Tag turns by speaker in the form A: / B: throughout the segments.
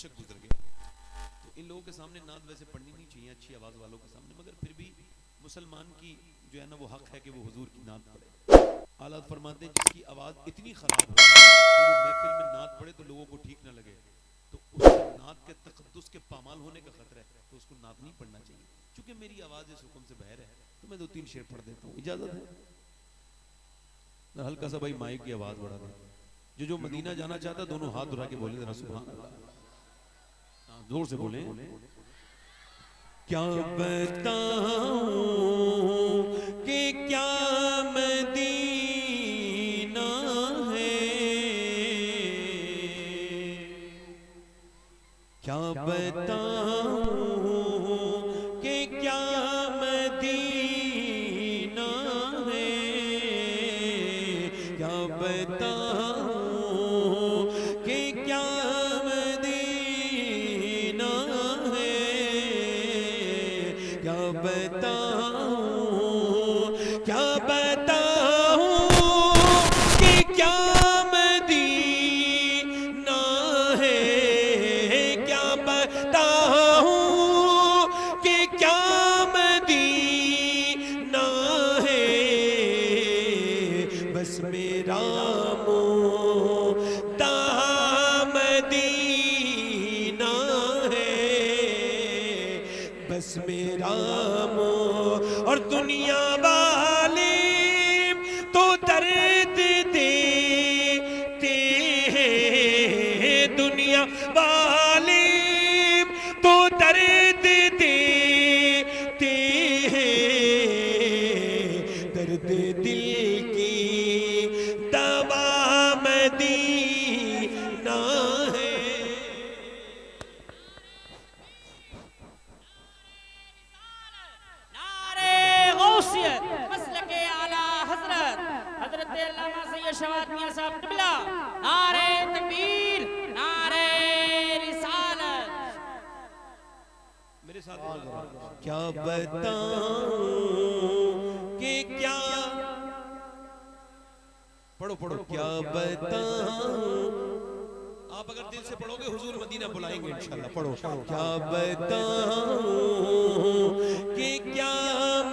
A: दशक गुजर गया। तो इन लोगों के सामने नात वैसे पढ़नी नहीं चाहिए अच्छी आवाज़ वालों के सामने, मगर फिर भी मुसलमान की जो है ना वो हक है कि वो हुजूर की नात पढ़े। आला फरमाते हैं जिसकी आवाज़ इतनी ख़राब हो तो वो महफिल में नात पढ़े तो लोगों को ठीक ना लगे, तो उससे नात के तकद्दुस के पामाल होने का खतरा है, तो उसको नात नहीं पढ़ना चाहिए। चूंकि मेरी आवाज़ इस हुक्म से बहर है तो मैं 2-3 शेर पढ़ देता हूँ, इजाज़त है? हल्का सा भाई माइक की आवाज़ बढ़ा दे। जो मदीना जाना चाहता दोनों हाथ उठा के बोले जरा सुभान अल्लाह, जोर से बोले। क्या बताऊं कि क्या मदीना है, क्या बताऊं कि क्या मदीना है, क्या बताऊं कि क्या मदीना है, क्या बताऊं, क्या बताऊं कि क्या मदीना है, क्या बताऊं कि क्या मदीना है, बस मेरा मुद्दा मदीना है, बस मेरा और दुनिया वाले तो दर्द देते हैं, दुनिया वाले तो दर्द देते हैं, दर्द दिल की दवा मदीना है। मेरे साथ क्या बताऊं कि क्या, पढ़ो पढ़ो, क्या बताऊं, आप अगर दिल से पढ़ोगे हुजूर मदीना बुलाएंगे इंशाल्लाह। पढ़ो, क्या बताऊं कि क्या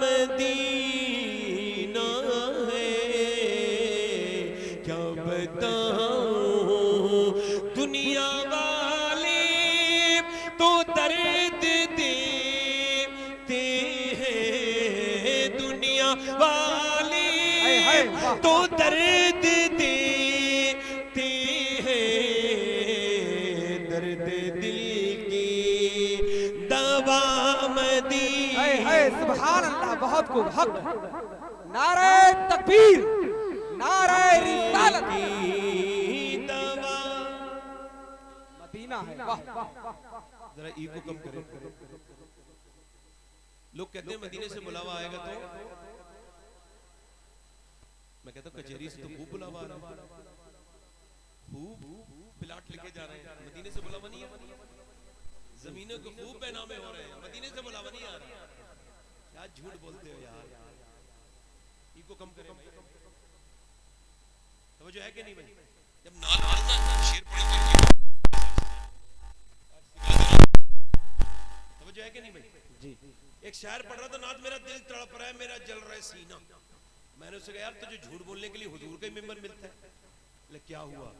A: मदीना है, क्या बताऊं दुनिया वाले तो दर्द देते हैं, दुनिया वाले तो दर्द देते हैं, दर्द दिल की दवा मदीना।
B: सुभान अल्लाह, बहुत खूब। हक नारे तकबीर, नारे रिसालत
A: की दवा
B: मदीना है। वाह,
A: जरा ई को कम करें। लोग कहते हैं मदीने से बुलावा आएगा, तो मैं कहता हूँ कचहरी से तो खूब बुलावा आ रहा है, खूब प्लाट लेके जा रहे हैं, मदीने से बुलावा नहीं है। जमीनों को खूब पैनामे हो रहे हैं, मदीने से बुलावा नहीं आ रहा। क्या झूठ बोलते हो यार, इको कम करें। समझो है कि नहीं भाई? जब नात पढ़ना शेर पढ़ी समझो है कि नहीं भाई? जी। एक शायर पढ़ रहा था, नात मेरा दिल तड़प रहा है, मेरा जल रहा है सीना। मैंने उससे कहा यार तुझे झूठ बोलने के लिए हुजूर का ही मेंबर मिलता है। ले क्या हुआ?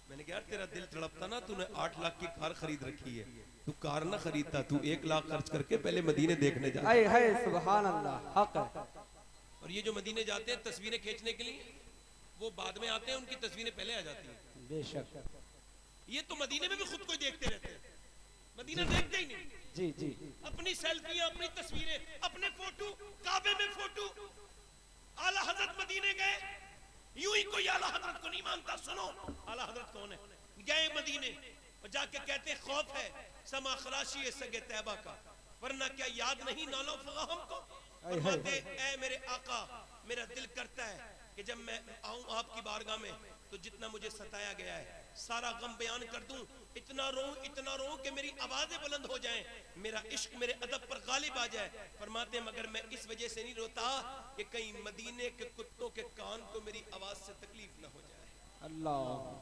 A: मैंने कहा यार तेरा दिल तड़पता ना, तूने 8 लाख की कार खरीद रखी है, तू कार ना खरीदता, तू 1 लाख खर्च करके पहले मदीने देखने जा।
B: सुभान अल्लाह, हक है।
A: और ये जो मदीने जाते हैं तस्वीरें खींचने के लिए, वो बाद में आते हैं, उनकी तस्वीरें पहले आ जाती हैं।
B: बेशक।
A: ये तो मदीने में भी खुद को देखते रहते हैं, मदीना देखते ही नहीं।
B: जी जी।
A: अपनी सेल्फियां, अपनी तस्वीरें, अपने फोटो, काबे में फोटो। आला हजरत मदीने गए, यूं ही कोई आला हजरत को नहीं मानता। सुनो आला हजरत कौन है? गए मदीने और जाके कहते खौफ है समा खराशी सगे तैबा का, वरना क्या याद नहीं नालो फगा हमको। फरमाते ऐ मेरे आका, मेरा दिल करता है कि जब मैं आऊं आपकी बारगाह में तो जितना मुझे सताया गया है सारा गम बयान कर दूं, इतना रो कि मेरी आवाजें बुलंद हो जाएं, मेरा इश्क मेरे अदब पर गालिब आ जाए। फरमाते मगर मैं इस वजह से नहीं रोता कि कहीं मदीने के कुत्तों के कान को मेरी आवाज से तकलीफ ना हो जाए।
B: अल्लाह।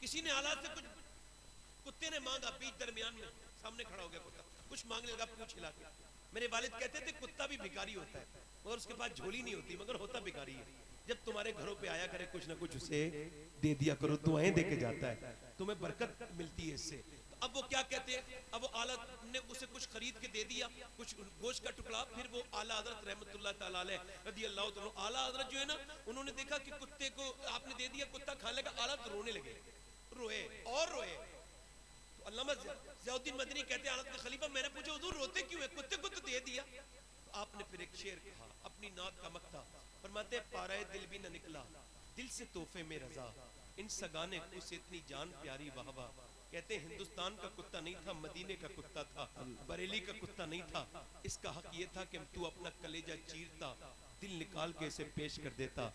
A: किसी ने हालात से कुछ कुत्ते ने मांगा, बीच दरमियान में सामने खड़ा हो गया कुत्ता, कुछ मांगने लगा पूंछ हिला के। मेरे वालिद कहते थे कुत्ता भी भिखारी होता है, मगर उसके पास झोली नहीं होती, मगर होता भिखारी है। जब तुम्हारे घरों पे आया करे कुछ ना कुछ उसे दे दिया करो, दुआएं दे के जाता है, तुम्हें बरकत मिलती है इससे। तो अब वो क्या कहते हैं, अब वो आला ने उसे कुछ खरीद के दे दिया, कुछ गोश्त का टुकड़ा। फिर वो आला हजरत रहमतुल्लाह ताला अलैह रदी अल्लाह तआला, आला हजरत जो है ना, उन्होंने देखा कि कुत्ते को आपने दे दिया, कुत्ता खा लेगा। आला तो रोने लगे, रोए और रोए। तो अल्लामा ज़ियाउद्दीन मदनी कहते हैं, आलत के खलीफा, मैंने पूछा हुजूर रोते क्यों है, कुत्ते को तो दे दिया। तो आपने फिर एक शेर कहा, अपनी नात का मक्ता फरमाते, पाराए दिल भी न निकला दिल से तोहफे में रजा, इन सगाने को से इतनी जान प्यारी वाह वाह। कहते हिंदुस्तान का कुत्ता नहीं था, मदीने का कुत्ता था, बरेली का कुत्ता नहीं था। इसका हक ये था कि तू अपना कलेजा चीरता, दिल निकाल के इसे पेश कर देता,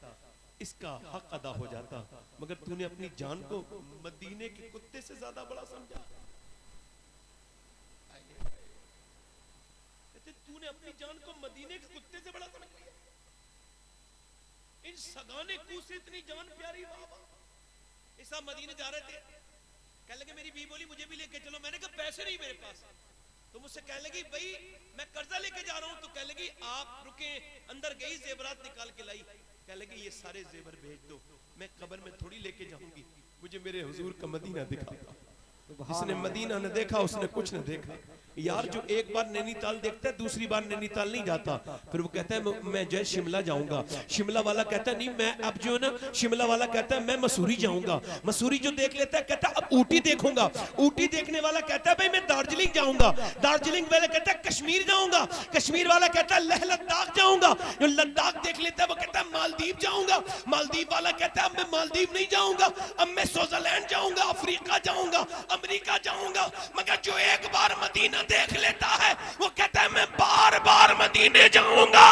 A: इसका हक अदा हो जाता, मगर तूने अपनी जान को मदीने के कुत्ते से ज्यादा बड़ा समझा। तूने अपनी जान को मदीने के कुत्ते से बड़ा समझ लिया। इन सगाने को से इतनी जान प्यारी बाबा। ऐसा मदीने जा रहे थे, कहने लगे मेरी बीवी बोली मुझे भी लेके चलो। मैंने कहा पैसे नहीं मेरे पास। तो मुझसे कहने लगी भाई मैं कर्जा लेके जा रहा हूं। तो कहने लगी आप रुके, अंदर गई, जेवरात निकाल के लाई। कहने लगी ये सारे जेवर भेज दो, मैं कब्र में थोड़ी लेके जाऊंगी, मुझे मेरे हुजूर का मदीना दिखाओ। जिसने मदीना न देखा उसने कुछ न देखा। यार जो एक बार नैनीताल देखता है दूसरी बार नैनीताल नहीं जाता। फिर वो कहता है मैं जो है शिमला जाऊंगा, शिमला वाला कहता है नहीं मैं अब जो है ना, शिमला वाला कहता है मैं मसूरी जाऊंगा, मसूरी जो देख लेता है कहता है अब ऊटी देखूंगा, ऊटी देखने वाला कहता है भाई मैं दार्जिलिंग जाऊंगा, दार्जिलिंग वाला कहता है कश्मीर जाऊंगा, कश्मीर वाला कहता है लेह लद्दाख जाऊंगा, जो लद्दाख देख लेता है वो कहता है मालदीव जाऊंगा, मालदीव वाला कहता है अब मैं मालदीव नहीं जाऊंगा, अब मैं स्विट्जरलैंड जाऊंगा, अफ्रीका जाऊंगा, अमेरिका जाऊंगा। मगर जो एक बार मदीना देख लेता है वो कहता है मैं बार बार मदीने जाऊंगा।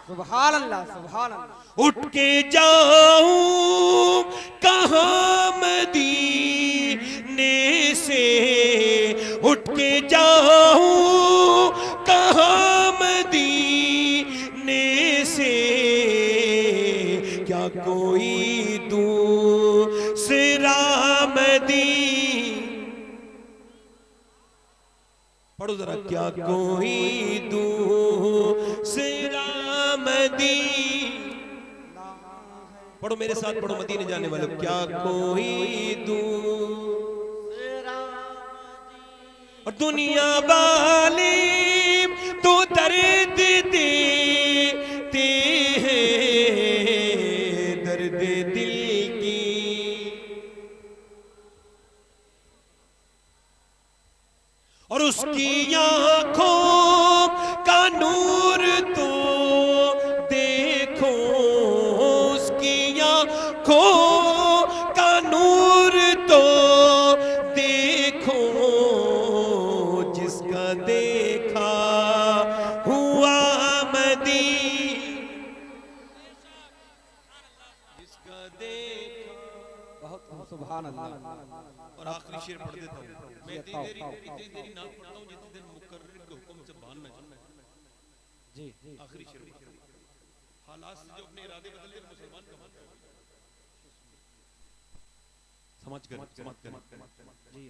B: सुभान अल्लाह, सुभान अल्लाह।
A: उठ के जाऊं कहां मदीने से, उठ के जाऊं कहां मदीने से, क्या कोई दूसरा मदीना, पढ़ो जरा, क्या कोई दूसरा मदीना, पढ़ो मेरे साथ पढ़ो मदीने जाने वालों, क्या कोई दूसरा और दुनिया वाले तो दर्द देते हैं, दर्द दिल की, और उसकी आंखों का नूर तो देखो, उसकी आंखों का नूर तो देखो, जिसका देखा हुआ मदीना, जिसका देखा।
B: बहुत सुभान अल्लाह।
A: और आखिरी शेर पढ़ देता हूँ मैं, इतनी देरी नाम पढ़ता हूँ जितनी देर मुकर्रिर के हुक्म से बाहर न जाना।
B: जी
A: आखिरी शेर हालात से जो अपने इरादे बदल ले मुसलमान का मत समझ कर
B: जी।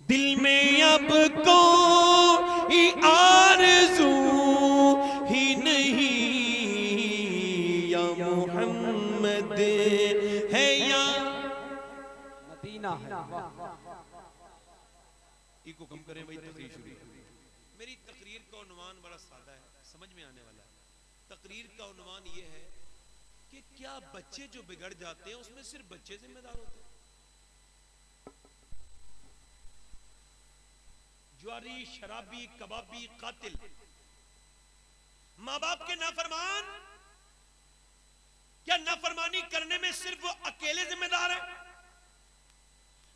A: दिल में अब कोई आरज़ू ही नहीं, या मोहम्मद है या
B: मदीना है।
A: इको कम करें भाई, तकरीर शुरू। मेरी तकरीर का उन्वान बड़ा सादा है, समझ में आने वाला है। तकरीर का उन्वान ये है कि क्या बच्चे जो बिगड़ जाते हैं उसमें सिर्फ बच्चे जिम्मेदार होते हैं? जुआरी, शराबी, कबाबी, कातिल, माँ बाप के नाफरमान, क्या नाफरमानी करने में सिर्फ वो अकेले जिम्मेदार है?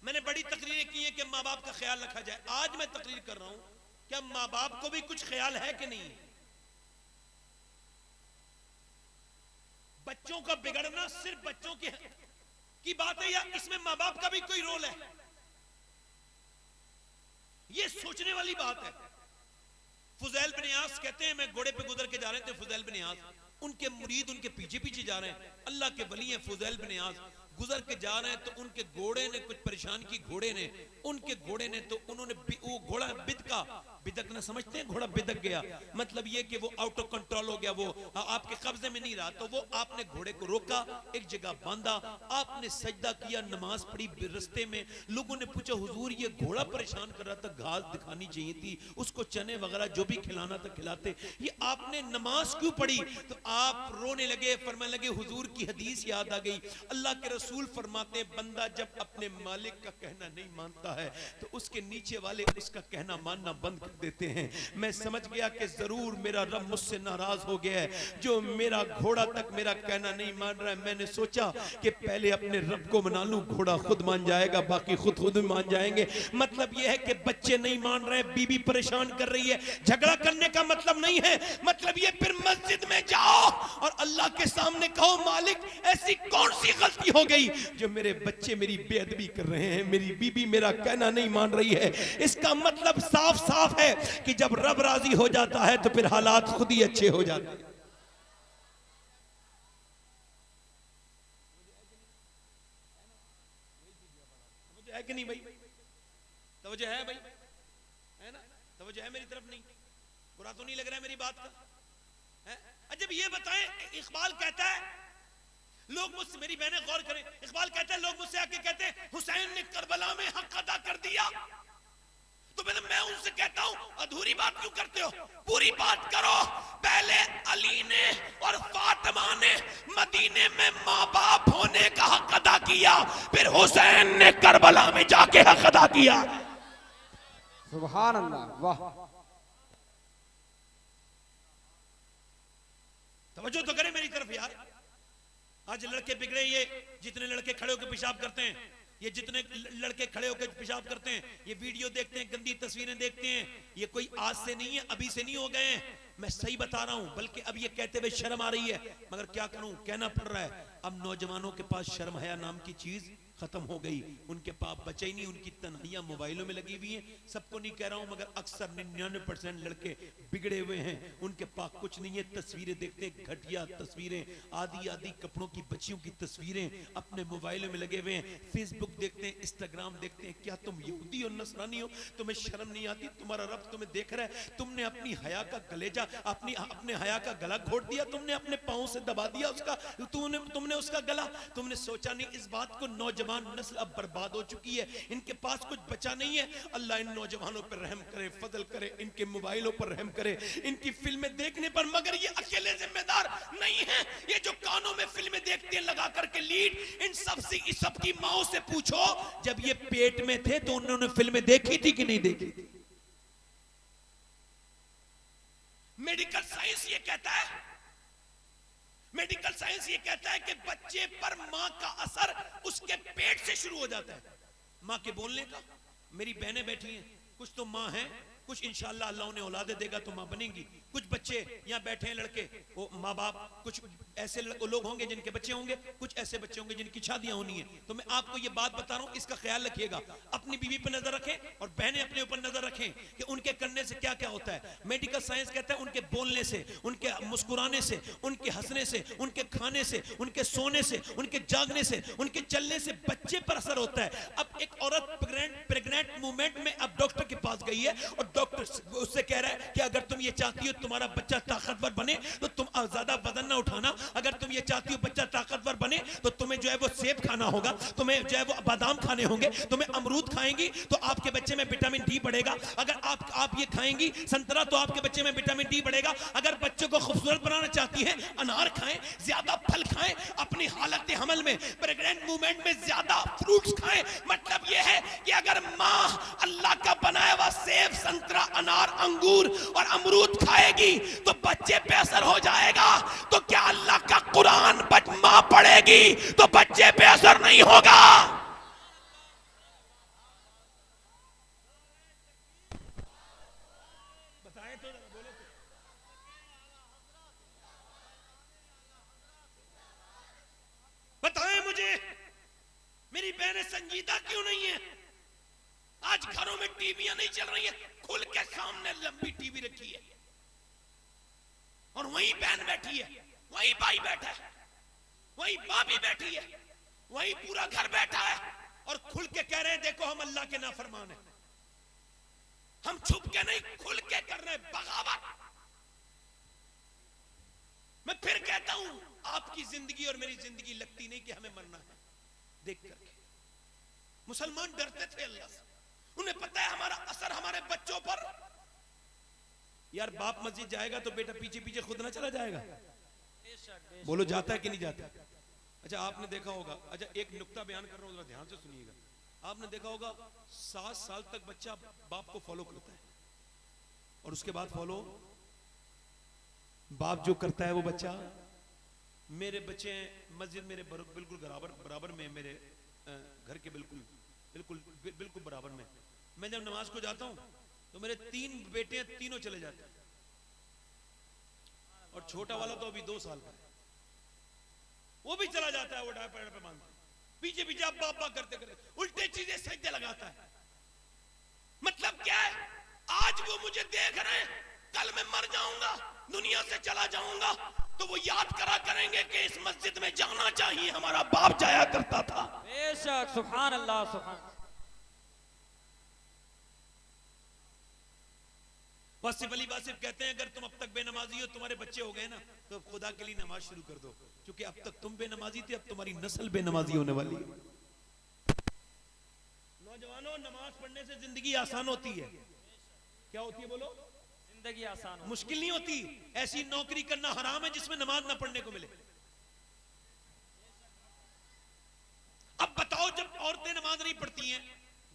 A: मैंने बड़ी तकरीरें की है कि माँ बाप का ख्याल रखा जाए। आज मैं तकरीर कर रहा हूं, क्या माँ बाप को भी कुछ ख्याल है कि नहीं? बच्चों का बिगड़ना सिर्फ बच्चों की बात है या इसमें माँ बाप का भी कोई रोल है? ये सोचने वाली बात है। फुजैल बिन यास कहते हैं मैं घोड़े पे गुजर के जा रहे थे, फुजैल बिन यास, उनके मुरीद उनके पीछे पीछे जा रहे हैं, अल्लाह के वली हैं फुजैल बिन यास, गुजर के जा रहे हैं तो उनके घोड़े ने कुछ परेशान की, घोड़े ने, उनके घोड़े ने, तो उन्होंने वो घोड़ा बिदका, बिदक ना समझते हैं, घोड़ा बिदक गया, मतलब ये कि वो आउट ऑफ कंट्रोल हो गया, वो आपके कब्जे में नहीं रहा, तो वो आपने घोड़े को रोका, एक जगह बांधा, आपने सजदा किया, नमाज पढ़ी, रास्ते में लोगों ने पूछा हुजूर ये घोड़ा परेशान कर रहा था, घास दिखानी चाहिए थी उसको, चने वगैरह जो भी खिलाना था खिलाते, ये आपने नमाज क्यों पढ़ी? तो आप रोने लगे, फरमाने लगे हुजूर की हदीस याद आ गई, अल्लाह के रसूल फरमाते हैं बंदा जब अपने मालिक का कहना नहीं मानता है तो उसके नीचे वाले उसका कहना मानना बंद कर देते हैं। मैं समझ गया कि जरूर मेरा रब मुझसे नाराज हो गया है, जो मेरा घोड़ा तक मेरा कहना नहीं मान रहा है। मैंने सोचा कि पहले अपने रब को मना लूं, घोड़ा खुद मान जाएगा, बाकी खुद मान जाएंगे। मतलब यह है कि बच्चे नहीं मान रहे, बीबी परेशान कर रही है, झगड़ा करने का मतलब नहीं है, मतलब ये फिर मस्जिद में जाओ और अल्लाह के सामने कहो मालिक ऐसी कौन सी गलती हो गई जो मेरे बच्चे मेरी बेअदबी कर रहे हैं, मेरी बीबी मेरा कहना नहीं मान रही है। इसका मतलब साफ साफ है कि जब रब राजी हो जाता है तो फिर हालात खुद ही अच्छे हो जाते हैं। है कि नहीं भाई? तवज्जो है भाई, है ना? तवज्जो है मेरी तरफ? नहीं, बुरा तो नहीं लग रहा है मेरी बात का? है? अच्छा ये बताएं, इकबाल कहता है लोग मुझसे, मेरी बहनें गौर करें, इकबाल कहता है लोग मुझसे आके कहते हैं हुसैन ने करबला में हक अदा कर दिया, तो मैं उनसे कहता हूं अधूरी बात क्यों करते हो? पूरी बात करो। पहले अली ने और फातिमा ने मदीने में माँ बाप होने का हक अदा किया, फिर हुसैन ने करबला में जाके हक अदा किया।
B: सुभान अल्लाह, वाह।
A: तवज्जो तो करें मेरी तरफ यार। आज लड़के बिगड़े, ये जितने लड़के खड़े होकर पेशाब करते हैं, ये जितने लड़के खड़े होकर पेशाब करते हैं, ये वीडियो देखते हैं, गंदी तस्वीरें देखते हैं, ये कोई आज से नहीं है, अभी से नहीं हो गए हैं, मैं सही बता रहा हूं। बल्कि अब ये कहते हुए शर्म आ रही है, मगर क्या करूं, कहना पड़ रहा है। अब नौजवानों के पास शर्म हया नाम की चीज खत्म हो गई, उनके पास बचे ही नहीं, उनकी तन्हाइयां मोबाइलों में लगी हुई हैं। सबको नहीं कह रहा हूं, मगर अक्सर 99% लड़के बिगड़े हुए हैं, उनके पास कुछ नहीं है। तस्वीरें देखते हैं, घटिया तस्वीरें, आधी आधी कपड़ों की बच्चियों की तस्वीरें अपने मोबाइलों में लगे हुए हैं। फेसबुक देखते हैं, इंस्टाग्राम देखते हैं। क्या तुम यहूदी और नसरानी हो? तुम्हें शर्म नहीं आती? तुम्हारा रब तुम्हें देख रहा है, तुमने अपनी हया का कलेजा, अपने हया का गला घोट दिया, तुमने अपने पांव से दबा दिया उसका, तुमने उसका गला। तुमने सोचा नहीं इस बात को? नौजवान नस्ल अब बर्बाद हो चुकी है, इनके पास कुछ बचा नहीं है। अल्लाह इन नौजवानों पर रहम करे, फजल करे, इनके मोबाइलों पर रहम करे, इनकी फिल्में देखने पर। मगर ये अकेले जिम्मेदार नहीं है, ये जो कानों में फिल्में देखते हैं लगा करके लीड, इन सब की माओ से पूछो जब ये पेट में थे तो उन्होंने फिल्में देखी थी कि नहीं देखी थी? मेडिकल साइंस ये कहता है, मेडिकल साइंस ये कहता है कि बच्चे पर मां का असर उसके पेट से शुरू हो जाता है, मां के बोलने का। मेरी बहनें बैठी हैं, कुछ तो मां हैं, कुछ इंशाअल्लाह अल्लाह उन्हें औलादे देगा तो मां बनेंगी। कुछ बच्चे यहाँ बैठे हैं लड़के, वो माँ बाप, कुछ ऐसे लोग होंगे जिनके बच्चे होंगे, कुछ ऐसे बच्चे होंगे जिनकी शादियां होनी है। तो मैं आपको ये बात बता रहा हूँ, इसका ख्याल रखिएगा, अपनी बीवी पर नजर रखें और बहनें अपने ऊपर नजर रखें कि उनके करने से क्या क्या होता है। मेडिकल साइंस कहता है उनके बोलने से, उनके मुस्कुराने से, उनके हंसने से, उनके खाने से, उनके सोने से, उनके जागने से, उनके चलने से बच्चे पर असर होता है। अब एक औरत प्रेग्नेंट मूवमेंट में अब डॉक्टर के पास गई है और डॉक्टर उससे कह रहा है कि अगर तुम ये चाहती हो तुम्हारा बच्चा ताकतवर बने तो तुम ज्यादा वजन ना उठाना, अगर तुम ये चाहती हो बच्चा ताकतवर बने तो तुम्हें जो है वो सेब खाना होगा, तुम्हें जो है वो बादाम खाने होंगे, तुम्हें अमरूद खाएंगी तो आपके बच्चे में विटामिन डी बढ़ेगा, अगर आप ये खाएंगी संतरा तो आपके बच्चे में विटामिन डी बढ़ेगा, अगर बच्चों को खूबसूरत बनाना चाहती है अनार खाएं, ज्यादा फल खाएं, अपनी हालत हमल में प्रेग्नेंट मूवमेंट में ज्यादा फ्रूट्स खाएं। मतलब यह है कि अगर मां अल्लाह का बनाया हुआ सेब, संतरा, अनार, अंगूर और अमरूद खाएगी तो बच्चे पे असर हो जाएगा। तो क्या अल्लाह का कुरान मां पढ़ेगी तो बच्चे पे असर नहीं होगा? बताएं तो, बोलो तो। बताएं मुझे, मेरी बहनें संजीदा क्यों नहीं है? आज घरों में टीवियां नहीं चल रही है, खुल के सामने लंबी टीवी रखी है और वहीं बहन बैठी है, वहीं भाई बैठा है, वहीं भाभी बैठी है, वहीं पूरा घर बैठा है और खुल के कह रहे हैं देखो हम अल्लाह के नाफरमान हैं। हम छुप के नहीं, खुल के कर रहे हैं बगावत। मैं फिर कहता हूं, आपकी जिंदगी और मेरी जिंदगी लगती नहीं कि हमें मरना है देख करके। मुसलमान डरते थे अल्लाह से, उन्हें पता है हमारा असर हमारे बच्चों पर। यार बाप मस्जिद जाएगा तो बेटा पीछे पीछे खुद ना चला जाएगा? बोलो जाता है कि नहीं जाता? अच्छा आपने देखा होगा, अच्छा एक नुक्ता बयान कर रहा हूं, जरा ध्यान से सुनिएगा। आपने देखा होगा 7 साल तक बच्चा बाप को फॉलो करता है और उसके बाद फॉलो बाप जो करता है वो बच्चा। मेरे बच्चे मस्जिद मेरे बिल्कुल बराबर में, मेरे घर के बिल्कुल बराबर में। मैं जब नमाज को जाता हूं तो मेरे 3 बेटे तीनों चले जाते हैं और छोटा वाला तो अभी 2 साल का है, वो भी चला जाता है। वो डायपर पे बांधता है, पीछे पीछे आप बाप करते करते उल्टे चीजें सजदे लगाता है। मतलब क्या है? आज वो मुझे देख रहे हैं, कल मैं मर जाऊंगा, दुनिया से चला जाऊंगा, तो वो याद करा करेंगे कि इस मस्जिद में जाना चाहिए, हमारा बाप जाया करता था।
C: बेशक, सुभान अल्लाह, सुभान।
A: वासिफ अली वासिफ कहते हैं अगर तुम अब तक बेनमाजी हो, तुम्हारे बच्चे हो गए ना, तो खुदा के लिए नमाज शुरू कर दो, क्योंकि अब तक तुम बेनमाजी थे, अब तुम्हारी नस्ल बेनमाजी होने वाली है। नौजवानों, नमाज पढ़ने से जिंदगी आसान होती है। क्या होती है बोलो?
C: जिंदगी आसान,
A: मुश्किल नहीं होती। ऐसी नौकरी करना हराम है जिसमें नमाज ना पढ़ने को मिले। अब बताओ, जब औरतें नमाज नहीं पढ़ती हैं,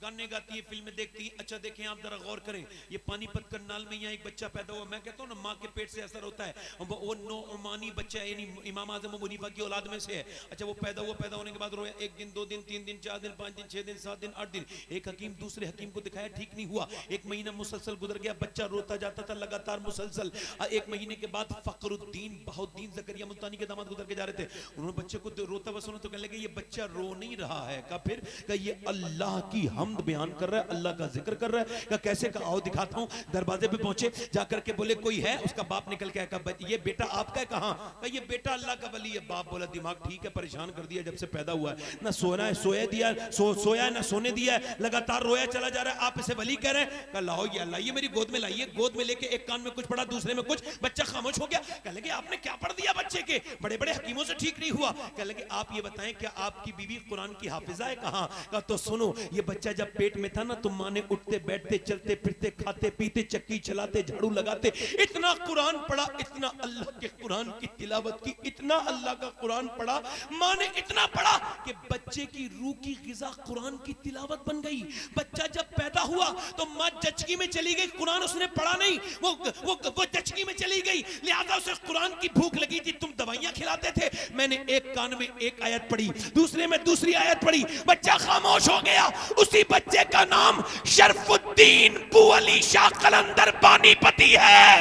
A: गाने गाती है, फिल्में देखती है। अच्छा देखें आप जरा गौर करें, ये पानीपत करनाल में यहाँ एक बच्चा पैदा हुआ, मैं कहता हूँ ना माँ के पेट से असर होता है, वो नौमानी बच्चा है, यानी इमाम आजम अबू हनीफा की औलाद में से है। अच्छा वो पैदा हुआ, पैदा होने के बाद रोया 1 दिन 2 दिन 3 दिन 4 दिन 5 दिन 6 दिन 7 दिन 8 दिन। एक हकीम दूसरे हकीम को दिखाया, ठीक नहीं हुआ। 1 महीना मुसलसल गुजर गया, बच्चा रोता जाता था लगातार मुसलसल। 1 महीने के बाद फखरुद्दीन बहाउद्दीन ज़करिया मुल्तानी के दामाद गुजर के जा रहे थे, उन्होंने बच्चे को रोता हुआ सुना तो कहने लगे ये बच्चा रो नहीं रहा है। का फिर का ये अल्लाह की हमद बयान कर रहा है, अल्लाह का जिक्र कर रहा है। का कैसे? का आओ दिखाता हूं। दरवाजे पे पहुंचे, जाकर के बोले कोई है? उसका बाप निकल के आया, ये बेटा आपका है? कहां? का ये बेटा अल्लाह का वली है। बाप बोला दिमाग ठीक है, परेशान कर दिया जब से पैदा हुआ है, ना सोना है सोया दिया, सोया है ना सोने दिया है, लगातार रोया चला जा रहा है, आप इसे वली कह रहे हैं। का लाओ ये लाइए मेरी गोद में लाइए। गोद में लेके एक कान में कुछ पढ़ा, दूसरे में कुछ, बच्चा खामोश हो गया। कह लगे आपने क्या पढ़ दिया बच्चे के? बड़े बड़े हकीमों से ठीक नहीं हुआ। कह लगे आप ये बताएं क्या आपकी बीवी कुरान की हाफिजा है? कहां? का तो सुनो, ये बच्चा जब पेट में था ना, तो माँ ने उठते बैठते चलते फिरते खाते पीते चक्की चलाते झाड़ू लगाते इतना कुरान पढ़ा, इतना अल्लाह के कुरान की तिलावत की, इतना अल्लाह का कुरान पढ़ा, माँ ने इतना पढ़ा कि बच्चे की रूह की गिजा कुरान की तिलावत बन गई। बच्चा जब पैदा हुआ तो माँ जचकी में चली गई, कुरान उसने पढ़ा नहीं, वो जचकी में चली गई, लिहाजा उसे कुरान की भूख लगी थी। तुम दवाइयां खिलाते थे, मैंने एक कान में एक आयत पढ़ी, दूसरे में दूसरी आयत पढ़ी, बच्चा खामोश हो गया। उसी बच्चे का नाम शरफुद्दीन बू अली शाह कलंदर पानीपती है।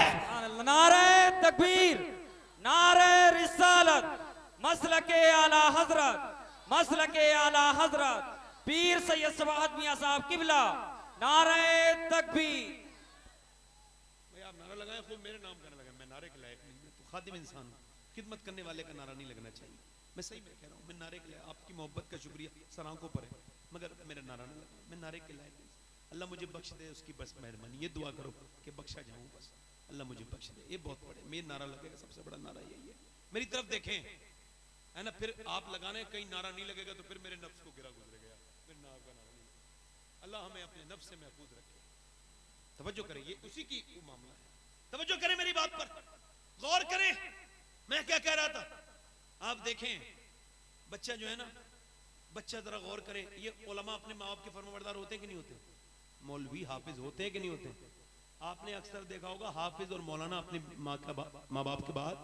C: नारे तकबीर, नारे रिसालत, मसलके आला हजरत, मसलके आला हजरत पीर सैयद सवाद मियां साहब किबला, नारे तकबीर।
A: भाई आप नारा लगाएं, खूब मेरे नाम करने लगे, मैं नारे के लायक नहीं, मैं तो खादिम इंसान हूं, खिदमत करने वाले का नारा नहीं लगना चाहिए। मैं सही में कह रहा हूं, मैं नारे के लायक, आपकी मोहब्बत का शुक्रिया सरांखों पर है, मगर मेरा नारा नहीं लगा, मैं नारे के लायक नहीं। अल्लाह मुझे बख्श दे, उसकी बस मेहरबानी, ये दुआ करो कि बख्शा जाऊं, बस अल्लाह मुझे बख्श दे। ये बहुत बड़े मेरा नारा लगेगा, सबसे बड़ा नारा यही है। मेरी तरफ देखें, है ना, फिर आप लगाने कहीं नारा नहीं लगेगा तो फिर मेरे नफ्स को गिरा गुजरेगा, फिर ना आपका नारा नहीं। अल्लाह हमें अपने नफ्स से महफूज रखे। तवज्जो करें, ये उसी की मामला है। तवज्जो करें मेरी बात पर, गौर करें मैं क्या कह रहा था। आप देखें बच्चा जो है ना, बच्चा जरा गौर करें, ये उलमा अपने माँ बाप के फरमाबरदार होते हैं कि नहीं होते? मौलवी हाफिज होते हैं कि नहीं होते? आपने अक्सर देखा होगा हाफिज और मौलाना अपने माँ बाप के बाद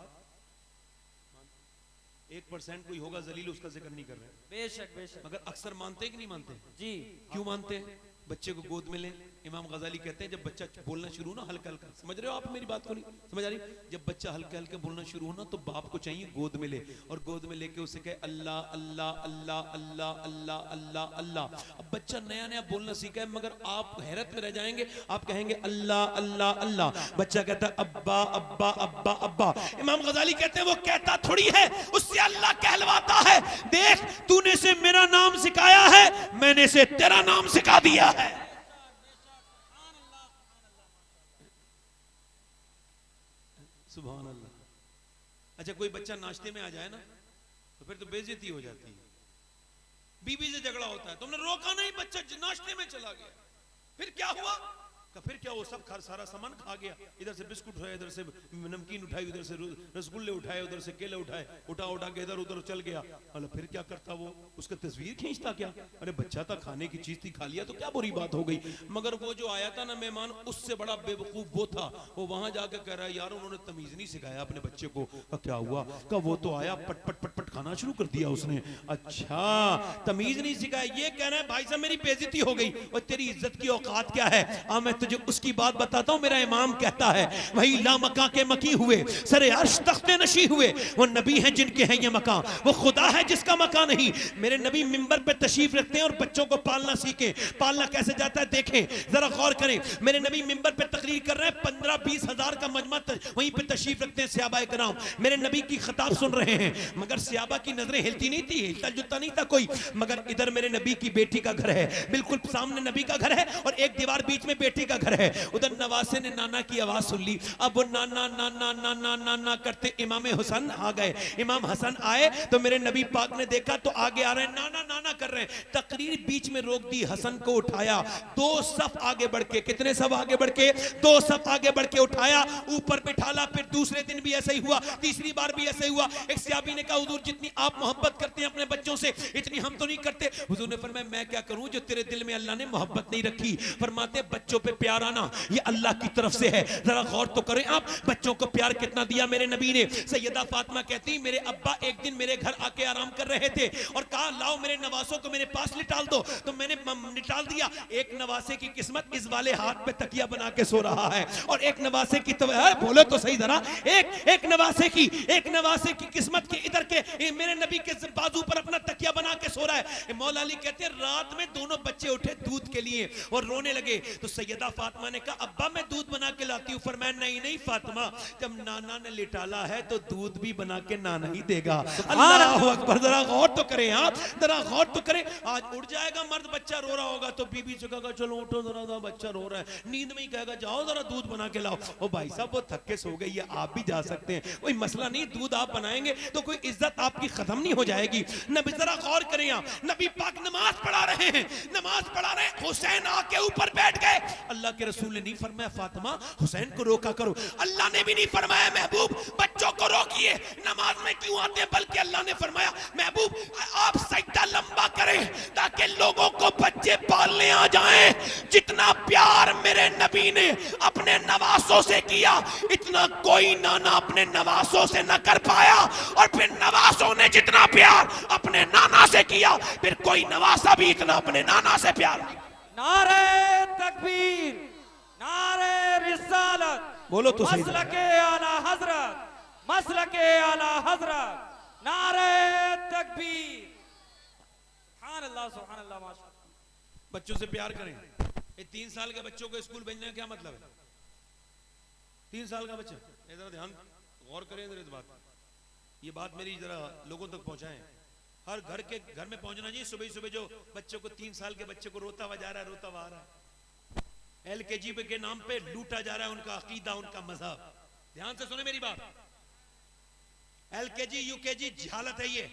A: 1% कोई होगा जलील, उसका जिक्र नहीं कर रहे,
C: बेशक बेशक,
A: मगर अक्सर मानते हैं कि नहीं मानते?
C: जी
A: क्यों मानते हैं? बच्चे को गोद में लें, इमाम गजाली कहते हैं जब बच्चा बोलना शुरू ना हल्का हल्का, समझ रहे हो आप मेरी बात को, नहीं समझ आ रही? जब बच्चा हल्के हल्के बोलना शुरू हो ना तो बाप को चाहिए गोद में ले, और गोद में लेके उसे कहे अल्लाह अल्लाह अल्लाह अल्लाह अल्लाह अल्लाह अल्लाह। अब बच्चा नया नया बोलना सीखा है, मगर आप हैरत में रह जाएंगे, आप कहेंगे अल्लाह अल्लाह अल्लाह, बच्चा कहता है अब्बा अब्बा अब्बा अब्बा। इमाम गजाली कहते हैं वो कहता थोड़ी है, उससे अल्लाह कहलवाता है। देख तूने से मेरा नाम सिखाया है, मैंने से तेरा नाम सिखा दिया है। सुभान अल्लाह। अच्छा कोई बच्चा नाश्ते में आ जाए ना तो फिर तो बेइज्जती हो जाती है, बीबी से झगड़ा होता है, तुमने रोका नहीं, बच्चा नाश्ते में चला गया, फिर क्या हुआ? फिर क्या वो सब सारा सामान खा गया, इधर से बिस्कुट उठाए, इधर से नमकीन उठाई, उधर से रसगुल्ले उठाए, उधर से केले उठाए, उठा उठा के इधर उधर चल गया। अरे फिर क्या करता वो, उसका तस्वीर खींचता क्या? अरे बच्चा था, खाने की चीज थी, खा लिया तो क्या बुरी बात हो गई। मगर वो जो आया था ना मेहमान, उससे बड़ा बेवकूफ वो था, वो वहां जाकर कह रहा है यार उन्होंने तमीज नहीं सिखाया अपने बच्चे को। क्या हुआ? का वो तो आया पट पट पट पट खाना शुरू कर दिया उसने। अच्छा तमीज नहीं सिखाया, ये कह रहा है भाई साहब मेरी बेइज्जती हो गई, और तेरी इज्जत की औकात क्या है? मैं तुझे उसकी बात बताता हूं। मेरा इमाम कहता है वही लामका के मकी हुए, सरे अर्श तख्ते नशी हुए, वो नबी हैं जिनके हैं ये मकान, वो खुदा है जिसका मकान नहीं। मेरे नबी मिंबर पे तशरीफ रखते हैं और बच्चों को पालना सीखें। पालना कैसे जाता है देखें, जरा गौर करें। मेरे नबी मिंबर पे तकरीर कर रहे हैं, 15-20 हजार का मजमा वहीं पे तशरीफ रखते हैं सहाबा कराम, मेरे नबी की खिताब सुन रहे हैं। मगर सहाबा की नजरें हिलती नहीं थी, हिलता जुलता नहीं था कोई। मगर इधर मेरे नबी की बेटी का घर है, बिल्कुल सामने नबी का घर है, और एक दीवार बीच में बेटी का घर है। उधर नवासे ने नाना की आवाज सुन ली, अब वो नाना नाना नाना नाना करते इमाम हुसैन आ गए। इमाम हसन आए तो मेरे नबी पाक ने देखा तो आगे आ रहे हैं, नाना नाना कर रहे हैं। तकरीर बीच में रोक दी, हसन को उठाया, 2 सफ आगे बढ़ के, कितने सफ आगे बढ़ के? 2 सफ आगे बढ़ के उठाया, ऊपर बिठाला। फिर दूसरे दिन भी ऐसा ही हुआ, तीसरी बार भी ऐसा ही हुआ। एक सहाबी ने कहा हुजूर जितनी आप मोहब्बत करते हैं अपने बच्चों से, इतनी हम तो नहीं करते। हुजूर ने फरमाया मैं क्या करूं जो तेरे दिल में अल्लाह ने मोहब्बत नहीं रखी। फरमाते बच्चों पे प्यार आना ये अल्लाह की तरफ से है। जरा गौर तो करें आप, बच्चों को प्यार कितना दिया मेरे नबी ने। सैयदा फातिमा कहती मेरे अब्बा एक दिन मेरे घर आके आराम कर रहे थे और कहा लाओ मेरे नवासों को मेरे पास लिटाल दो, तो मैंने लिटाल दिया। एक नवासे की किस्मत इस वाले हाथ पे तकिया बना के सो रहा है, और एक नवासे की तो बोले तो सही जरा, एक नवासे की किस्मत की इधर के मेरे नबी के बाजू पर अपना तकिया बना के सो रहा है। मौला अली कहते हैं रात में दोनों बच्चे उठे दूध के लिए और रोने लगे। तो सैयदा फातिमा ने कहा अब्बा मैं दूध बना के लाती हूँ। फरमाया नहीं नहीं फातिमा, जब नाना ने लिटाला है तो दूध भी बना के नाना ही देगा। अल्लाह अकबर। जरा गौर तो करें आप, जरा गौर तो करें। आज उठ जाएगा मर्द, बच्चा रो रहा होगा तो बीबी से कहेगा चलो उठो जरा, बच्चा रो रहा है। नींद में ही कहेगा जाओ जरा दूध बना के लाओ। ओ भाई साहब वो थक के सो गई है, आप भी जा सकते हैं, कोई मसला नहीं। दूध आप बनाएंगे तो कोई इज्जत आपकी खत्म नहीं हो जाएगी। नबी जरा गौर करें आप, नबी पाक नमाज पढ़ा रहे हैं, नमाज पढ़ा रहे हैं, हुसैन आके ऊपर बैठ गए। अल्लाह के रसूल ने नहीं फरमाया फातिमा हुसैन को रोका करो, अल्लाह ने भी नहीं फरमाया महबूब बच्चों को रोकिए, नमाज में क्यों आते हैं, बल्कि अल्लाह ने फरमाया महबूब आप सजदा लंबा करें ताकि लोगों को बच्चे पालने आ जाएं। जितना प्यार मेरे नबी ने अपने नवासों से किया, इतना कोई नाना अपने नवासों से न कर पाया, और फिर नवासों ने जितना प्यार अपने नाना से किया, फिर कोई नवासा भी इतना अपने नाना से प्यार।
C: नारे तकबीर, नारे रिसालत,
A: बोलो तो सही।
C: मसलके आला हजरत, मसलके आला हजरत, नारे तकबीर। सुभान अल्लाह, सुभान अल्लाह, माशाअल्लाह।
A: बच्चों से प्यार करें। ये 3 साल के बच्चों को स्कूल भेजने का क्या मतलब है? 3 साल का बच्चा, जरा ध्यान गौर करें जरा इस बात, ये बात मेरी जरा लोगों तक पहुंचाएं। हर घर में पहुंचना चाहिए। सुबह सुबह जो बच्चों को 3 साल के बच्चे को रोता हुआ जा रहा है, रोता हुआ आ रहा है, LKG के नाम पे लूटा जा रहा है उनका अकीदा, उनका मजहब। ध्यान से सुने मेरी बात, LKG UKG हालत है ये।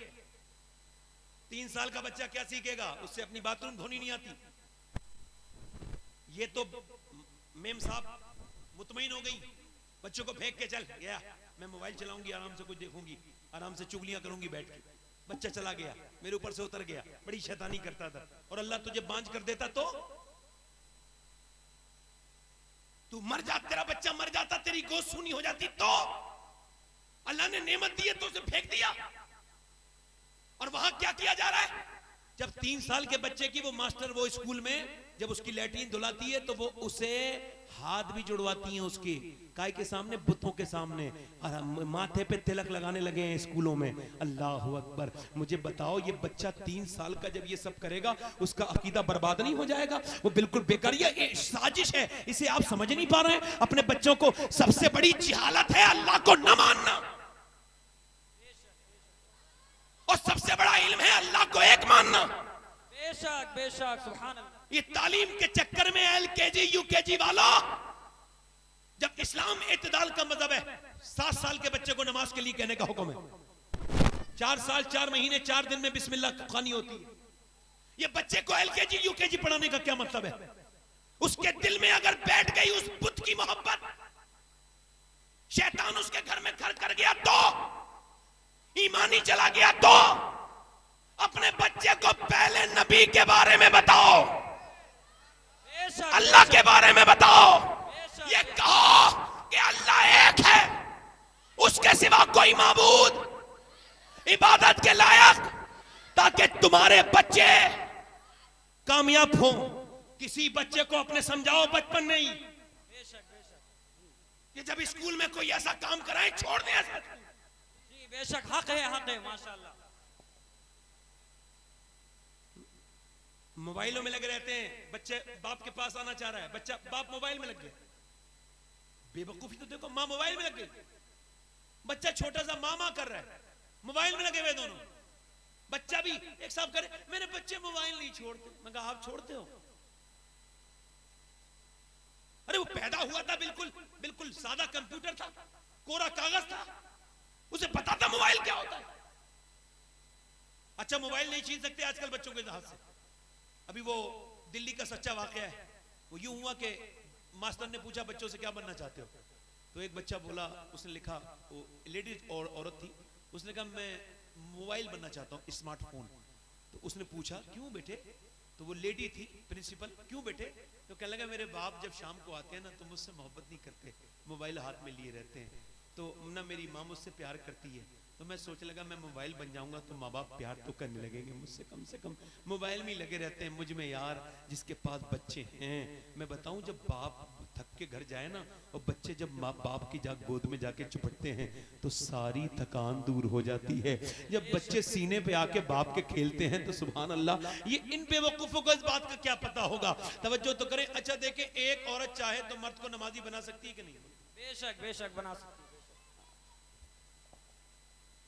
A: 3 साल का बच्चा क्या सीखेगा? उससे अपनी बाथरूम धोनी नहीं आती। ये तो मेम साहब मुतमईन हो गई, बच्चों को फेंक के चल गया, मैं मोबाइल चलाऊंगी, आराम से कुछ देखूंगी, आराम से चुगलियां करूंगी बैठ के। बच्चा चला गया, मेरे ऊपर से उतर गया, बड़ी शैतानी करता था, और अल्लाह तुझे बांझ कर देता तो तू मर जा, तेरा बच्चा मर जाता, तेरी गोद सूनी हो जाती, तो अल्लाह ने नेमत दी है तो उसे फेंक दिया। और वहां क्या किया जा रहा है? जब 3 साल के बच्चे की वो मास्टर वो स्कूल में जब उसकी लैट्रिन धुलाती है तो वो उसे हाथ भी जुड़वाती हैं उसके काय के सामने, बुतों के सामने, और माथे पे तिलक लगाने लगे हैं स्कूलों में। अल्लाह अकबर। मुझे बताओ ये बच्चा 3 साल का जब ये सब करेगा उसका अकीदा बर्बाद नहीं हो जाएगा? वो बिल्कुल बेकार, ये साजिश है, इसे आप समझ नहीं पा रहे हैं। अपने बच्चों को सबसे बड़ी जिहालत है अल्लाह को न मानना, और सबसे बड़ा इल्म है अल्लाह को एक मानना।
C: बेशक बेशक, सुभान अल्लाह।
A: ये तालीम के चक्कर में LKG UKG वाला, जब इस्लाम इत्तेदाल का मजहब है, 7 साल के बच्चे को नमाज के लिए कहने का हुक्म है। 4 साल 4 महीने 4 दिन में बिस्मिल्लाह खानी होती है। ये बच्चे को LKG UKG पढ़ाने का क्या मतलब है? उसके दिल में अगर बैठ गई उस बुत की मोहब्बत, शैतान उसके घर में घर कर गया तो, ईमानी चला गया तो, अपने बच्चे को पहले नबी के बारे में बताओ, अल्लाह के बारे में बताओ। ये कहो कि अल्लाह एक है, उसके सिवा कोई माबूद इबादत के लायक, ताकि तुम्हारे बच्चे कामयाब हों। किसी बच्चे को अपने समझाओ बचपन नहीं, ये जब स्कूल में कोई ऐसा काम कराए छोड़ दे ऐसा।
C: जी बेशक, हक है माशाल्लाह।
A: मोबाइलों में लगे रहते हैं, बच्चे बाप के पास आना चाह रहा है, बच्चा बाप मोबाइल में लग गया। बेवकूफी तो देखो, माँ मोबाइल में लग गई, बच्चा छोटा सा मामा कर रहा है, मोबाइल में लगे हुए दोनों। बच्चा भी एक साहब करे, मेरे बच्चे मोबाइल नहीं छोड़ते। मैं कहा आप छोड़ते हो? अरे वो पैदा हुआ था बिल्कुल बिल्कुल सादा कंप्यूटर था, कोरा कागज था, उसे पता था मोबाइल क्या होता है। अच्छा मोबाइल नहीं छीन सकते आजकल बच्चों के हाथ से। अभी वो दिल्ली का सच्चा वाकया है, वो यूं हुआ कि मास्टर ने पूछा बच्चों से क्या बनना चाहते हो, तो एक बच्चा बोला, उसने लिखा, वो लेडीज और औरत थी, उसने कहा मैं मोबाइल बनना चाहता हूँ, स्मार्टफोन। तो उसने पूछा क्यों बेटे, तो वो लेडी थी प्रिंसिपल, क्यों बेटे? तो कहने लगा मेरे बाप जब शाम को आते हैं ना तो मुझसे मोहब्बत नहीं करते, मोबाइल हाथ में लिए रहते हैं, तो ना मेरी माँ मुझसे प्यार करती है, तो मैं सोच लगा मैं मोबाइल बन जाऊंगा तो माँ बाप प्यार तो करने लगेंगे मुझसे, कम से कम मोबाइल में ही लगे रहते हैं मुझ में यार जिसके पास बच्चे हैं। मैं बताऊं जब बाप थक के घर जाए ना और बच्चे जब माँ बाप की गोद में जाके चिपटते हैं तो सारी थकान दूर हो जाती है। जब बच्चे सीने पे आके बाप के खेलते हैं तो सुभान अल्लाह। ये इन बेवकूफों को इस बात का क्या पता होगा? तवज्जो तो करें। अच्छा देखें, एक औरत चाहे तो मर्द को नमाजी बना सकती है कि नहीं?
C: बेशक बेशक बना सकती है।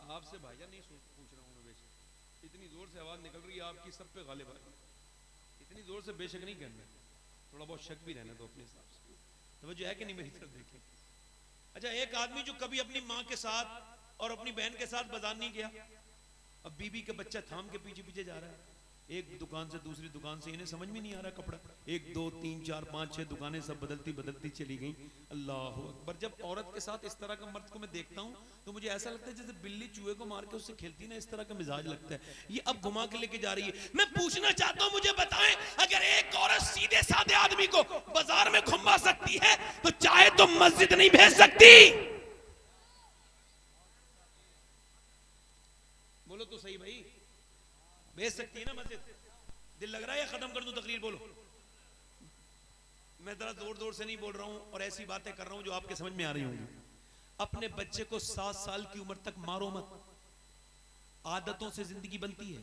A: आपसे भाईजान नहीं पूछ रहा हूँ मैं, बेशक इतनी जोर से आवाज निकल रही है आपकी, सब पे गालिब है, इतनी जोर से बेशक नहीं कहना, थोड़ा बहुत शक भी रहना तो अपने हिसाब से। तो जो है कि नहीं मेरी तरफ देखें। अच्छा एक आदमी जो कभी अपनी माँ के साथ और अपनी बहन के साथ बाजार नहीं गया, अब बीबी के बच्चा थाम के पीछे पीछे जा रहा है, एक दुकान से दूसरी दुकान से, इन्हें समझ में नहीं आ रहा कपड़ा, 1 2 3 4 5 6 दुकानें सब बदलती बदलती चली गई। अल्लाह अकबर। जब औरत के साथ इस तरह का मर्द को मैं देखता हूँ तो मुझे ऐसा लगता है जैसे बिल्ली चूहे को मार के उससे खेलती ना, इस तरह का मिजाज लगता है। ये अब घुमा के लेके जा रही है। मैं पूछना चाहता हूँ, मुझे बताएं, अगर एक औरत सीधे साधे आदमी को बाजार में घुमा सकती है तो चाहे तो मस्जिद नहीं भेज सकती? बोलो तो सही भाई, भेज सकती है ना मस्जिद? दिल लग रहा है या खत्म कर दूं तकरीर? बोलो। मैं जरा जोर जोर से नहीं बोल रहा हूं और ऐसी बातें कर रहा हूं जो आपके समझ में आ रही होंगी। अपने बच्चे को 7 साल की उम्र तक मारो मत, आदतों से जिंदगी बनती है,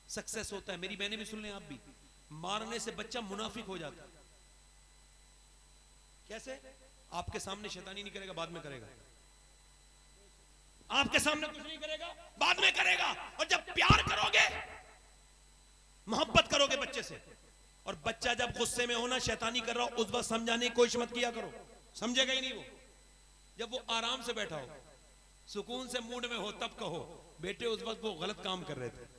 A: सक्सेस होता है। मेरी बहनें भी सुन लें, आप भी। मारने से बच्चा मुनाफिक हो जाता है। कैसे? आपके सामने शैतानी नहीं करेगा, बाद में करेगा। आपके सामने कुछ नहीं करेगा, बाद में करेगा। और जब प्यार करोगे, मोहब्बत करोगे बच्चे से, और बच्चा जब गुस्से में होना, शैतानी कर रहा हो, उस वक्त समझाने की कोशिश मत किया करो, समझेगा ही नहीं वो। जब वो आराम से बैठा हो, सुकून से मूड में हो, तब कहो बेटे उस वक्त वो गलत काम कर रहे थे,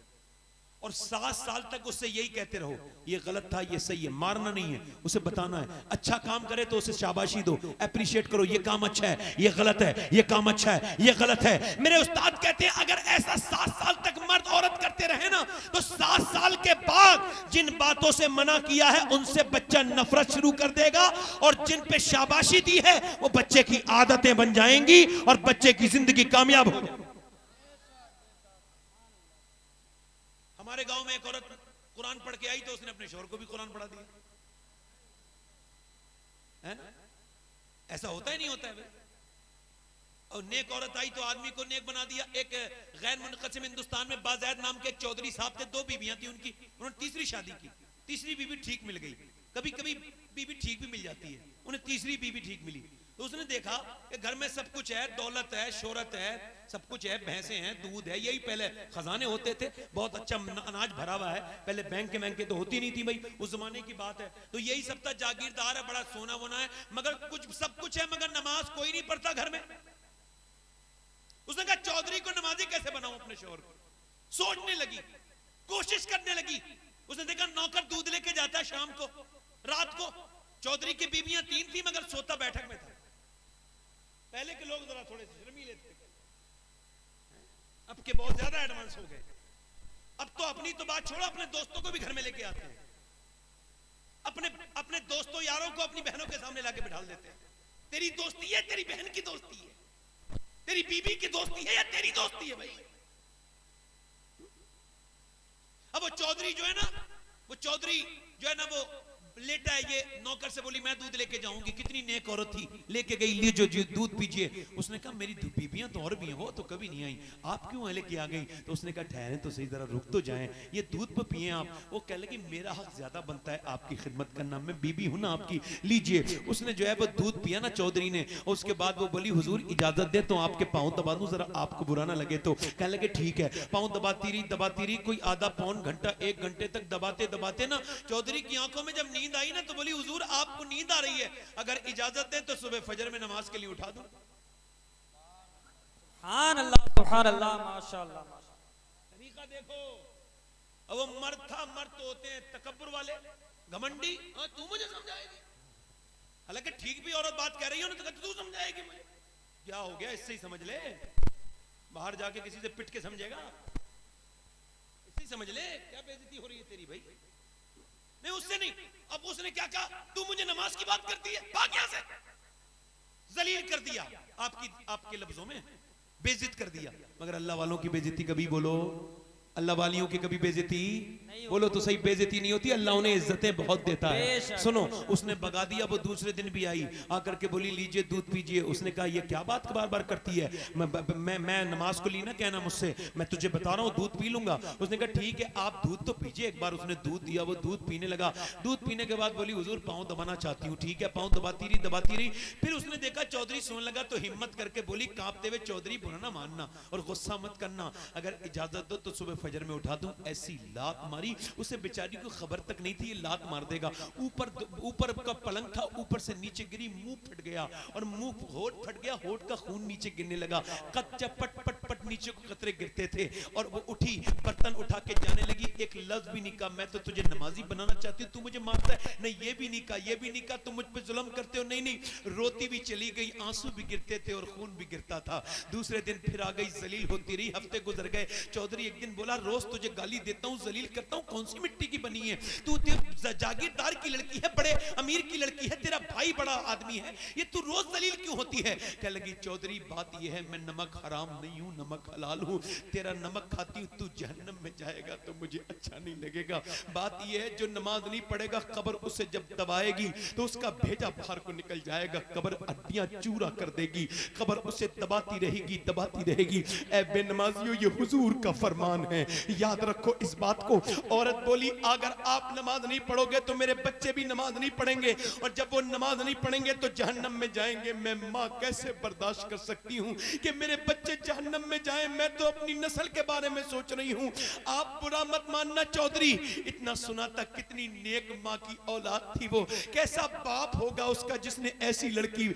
A: और 7 साल तक उससे यही कहते रहो, ये गलत था, ये सही है। मारना नहीं है, उसे बताना है। अच्छा काम करे तो उसे शाबाशी दो, अप्रिशिएट करो, ये काम अच्छा है, ये गलत है, ये काम अच्छा है, ये गलत है। मेरे उस्ताद कहते हैं अगर ऐसा 7 साल तक मर्द औरत करते रहे ना, तो 7 साल के बाद जिन बातों से मना किया है उनसे बच्चा नफरत शुरू कर देगा, और जिन पे शाबाशी दी है वो बच्चे की आदतें बन जाएंगी और बच्चे की जिंदगी कामयाब हो जाएगी। हमारे गांव में एक औरत कुरान पढ़ के आई तो उसने अपने शौहर को भी कुरान पढ़ा दिया, है ना? ऐसा होता है नहीं होता है भाई? और नेक औरत आई तो आदमी को नेक बना दिया। एक गैर मुनक़सिम हिंदुस्तान में बाज़ैद नाम के एक चौधरी साहब थे, 2 बीवियां थी उनकी, उन्होंने तीसरी शादी की, तीसरी बीवी ठीक मिल गई। कभी कभी बीवी ठीक भी मिल जाती है, उन्हें तीसरी बीवी ठीक मिली तो उसने देखा कि घर में सब कुछ है, दौलत है, शोहरत है, सब कुछ है, भैंसे हैं, दूध है, यही पहले खजाने होते थे, बहुत अच्छा अनाज भरा हुआ है, पहले बैंक के तो होती नहीं थी भाई, उस जमाने की बात है, तो यही सब था, जागीरदार है, बड़ा सोना वोना है, मगर कुछ सब कुछ है, मगर नमाज कोई नहीं पढ़ता घर में। उसने कहा चौधरी को नमाजी कैसे बनाऊं अपने शौहर को? सोचने लगी, कोशिश करने लगी। उसने देखा नौकर दूध लेके जाता है शाम को, रात को। चौधरी की बीवियां 3 थी मगर सोता बैठक में था। पहले के लोग जरा थोड़े से शर्मीले थे, अब के बहुत ज्यादा एडवांस हो गए। अब तो अपनी तो बात छोड़ो, अपने दोस्तों को भी घर में लेके आते हैं, अपने दोस्तों यारों को अपनी बहनों के सामने लाके बिठा देते हैं। तेरी दोस्ती है, तेरी बहन की दोस्ती है, तेरी बीबी की दोस्ती है या तेरी दोस्ती है भाई? अब वो चौधरी जो है ना, वो लेटा है, ये नौकर से बोली मैं दूध लेके जाऊंगी। कितनी नेक औरत थी, लेके गई, ले जो दूध पीजिए। उसने कहा मेरी बीबियां तो और भी हैं, वो तो कभी नहीं आई, आप क्यों लेके आ गई? तो उसने कहा ठहरे तो सही, जरा रुक तो जाएं, ये दूध पे पिए आप। वो कह लगी मेरा हक ज्यादा बनता है आपकी खिदमत करना, मैं बीबी हूं ना आपकी, लीजिए। उसने जो है वो दूध पिया ना चौधरी ने, और उसके बाद वो बोली हुजूर इजाजत दे तो आपके पाँव दबा दूं, जरा आपको बुरा ना लगे तो। कहने लगे ठीक है। पाँव दबाती रही, कोई आधा पौन घंटा 1 घंटे तक दबाते ना, चौधरी की आंखों में जब नींद आई ना तो बोली हुजूर आपको नींद आ रही है, अगर इजाजत दें तो सुबह फजर में नमाज के लिए उठा दूं।
C: सुभान अल्लाह, माशाअल्लाह।
A: तरीका देखो। अब वो मर्द तो होते हैं तकब्बुर वाले, घमंडी, तू मुझे समझाएगी, हालांकि ठीक भी औरत बात कह रही हो ना तो तू समझाएगी मुझे, क्या हो गया इससे ही समझ ले, बाहर जाके किसी से पिट के समझेगा, इससे समझ ले क्या बेइज्जती हो रही है तेरी भाई। नहीं उससे नहीं, अब उसने क्या कहा, तू मुझे नमाज की बात करती है, भाग यहां से। जलील कर दिया, आपके लफ्जों में बेइज्जत कर दिया। मगर अल्लाह वालों की बेइज्जती कभी बोलो, अल्लाह वालियों की कभी बेइज्जती बोलो तो सही, बेइज्जती नहीं होती, अल्लाह उन्हें इज्जतें बहुत देता है। सुनो, उसने भगा दिया, वो दूसरे दिन भी आई, आकर के बोली लीजिए दूध पीजिए। उसने कहा ये क्या बात बार बार करती है, मैं नमाज को ली ना कहना मुझसे, मैं तुझे बता रहा हूँ दूध पी लूंगा। उसने कहा ठीक है आप दूध तो पीजिए एक बार। उसने दूध दिया, वो दूध पीने लगा। दूध पीने के बाद बोली हुजूर पाँव दबाना चाहती हूँ। ठीक है, पाँव दबाती रही। फिर उसने देखा चौधरी सोने लगा तो हिम्मत करके बोली कांपते हुए, चौधरी बुरा ना मानना और गुस्सा मत करना, अगर इजाजत दो तो सुबह फजर में उठा दूं। ऐसी लात मारी, उसे बेचारी को खबर तक नहीं थी ये लात मार देगा। ऊपर का पलंग था, ऊपर से नीचे गिरी, मुंह फट गया और होठ फट गया, होठ का खून नीचे गिरने लगा। कच्चा पट पट पट नीचे को कतरे गिरते थे और वो उठी, बर्तन उठा के जाने लगी। एक लफ्ज भी नहीं कहा मैं तो तुझे नमाजी बनाना चाहती हूँ, तू मुझे मारता है, नहीं ये भी नहीं कहा, तुम मुझ पे जुल्म करते हो, नहीं। रोती भी चली गई, आंसू भी गिरते थे और खून भी गिरता था। दूसरे दिन फिर आ गई, जलील होती रही, हफ्ते गुजर गए। चौधरी एक दिन बोला रोज तुझे गाली देता हूँ, जलील करता हूँ, कौन सी मिट्टी की बनी है तू? जागीरदार की लड़की है, बड़े अमीर की लड़की है, तेरा भाई बड़ा आदमी है, ये तू रोज जलील क्यों होती है? कह लगी चौधरी बात ये है मैं नमक हराम नहीं हूँ, नमक हलाल हूँ, तेरा नमक खाती हूँ, तू जहन्नम में जाएगा तो मुझे अच्छा नहीं लगेगा। बात ये है जो नमाज नहीं पढ़ेगा कब्र उसे जब दबाएगी तो उसका भेजा बाहर को निकल जाएगा, कब्र हड्डियां चूरा कर देगी, कब्र उसे दबाती रहेगी। ऐ बेनमाजियों ये हुजूर का फरमान है, याद रखो इस बात को। औरत बोली अगर आप नमाज नहीं पढ़ोगे तो मेरे बच्चे भी नमाज नहीं पढ़ेंगे, और जब वो नमाज नहीं पढ़ेंगे तो जहन्नम में जाएंगे। मैं माँ कैसे बर्दाश्त कर सकती हूँ कि मेरे बच्चे जहन्नम में जाएं? मैं तो अपनी नस्ल के बारे में सोच रही हूँ। आप बुरा मत मानना चौधरी, इतना सुना था कितनी नेक माँ की औलाद थी वो, कैसा बाप होगा उसका जिसने ऐसी लड़की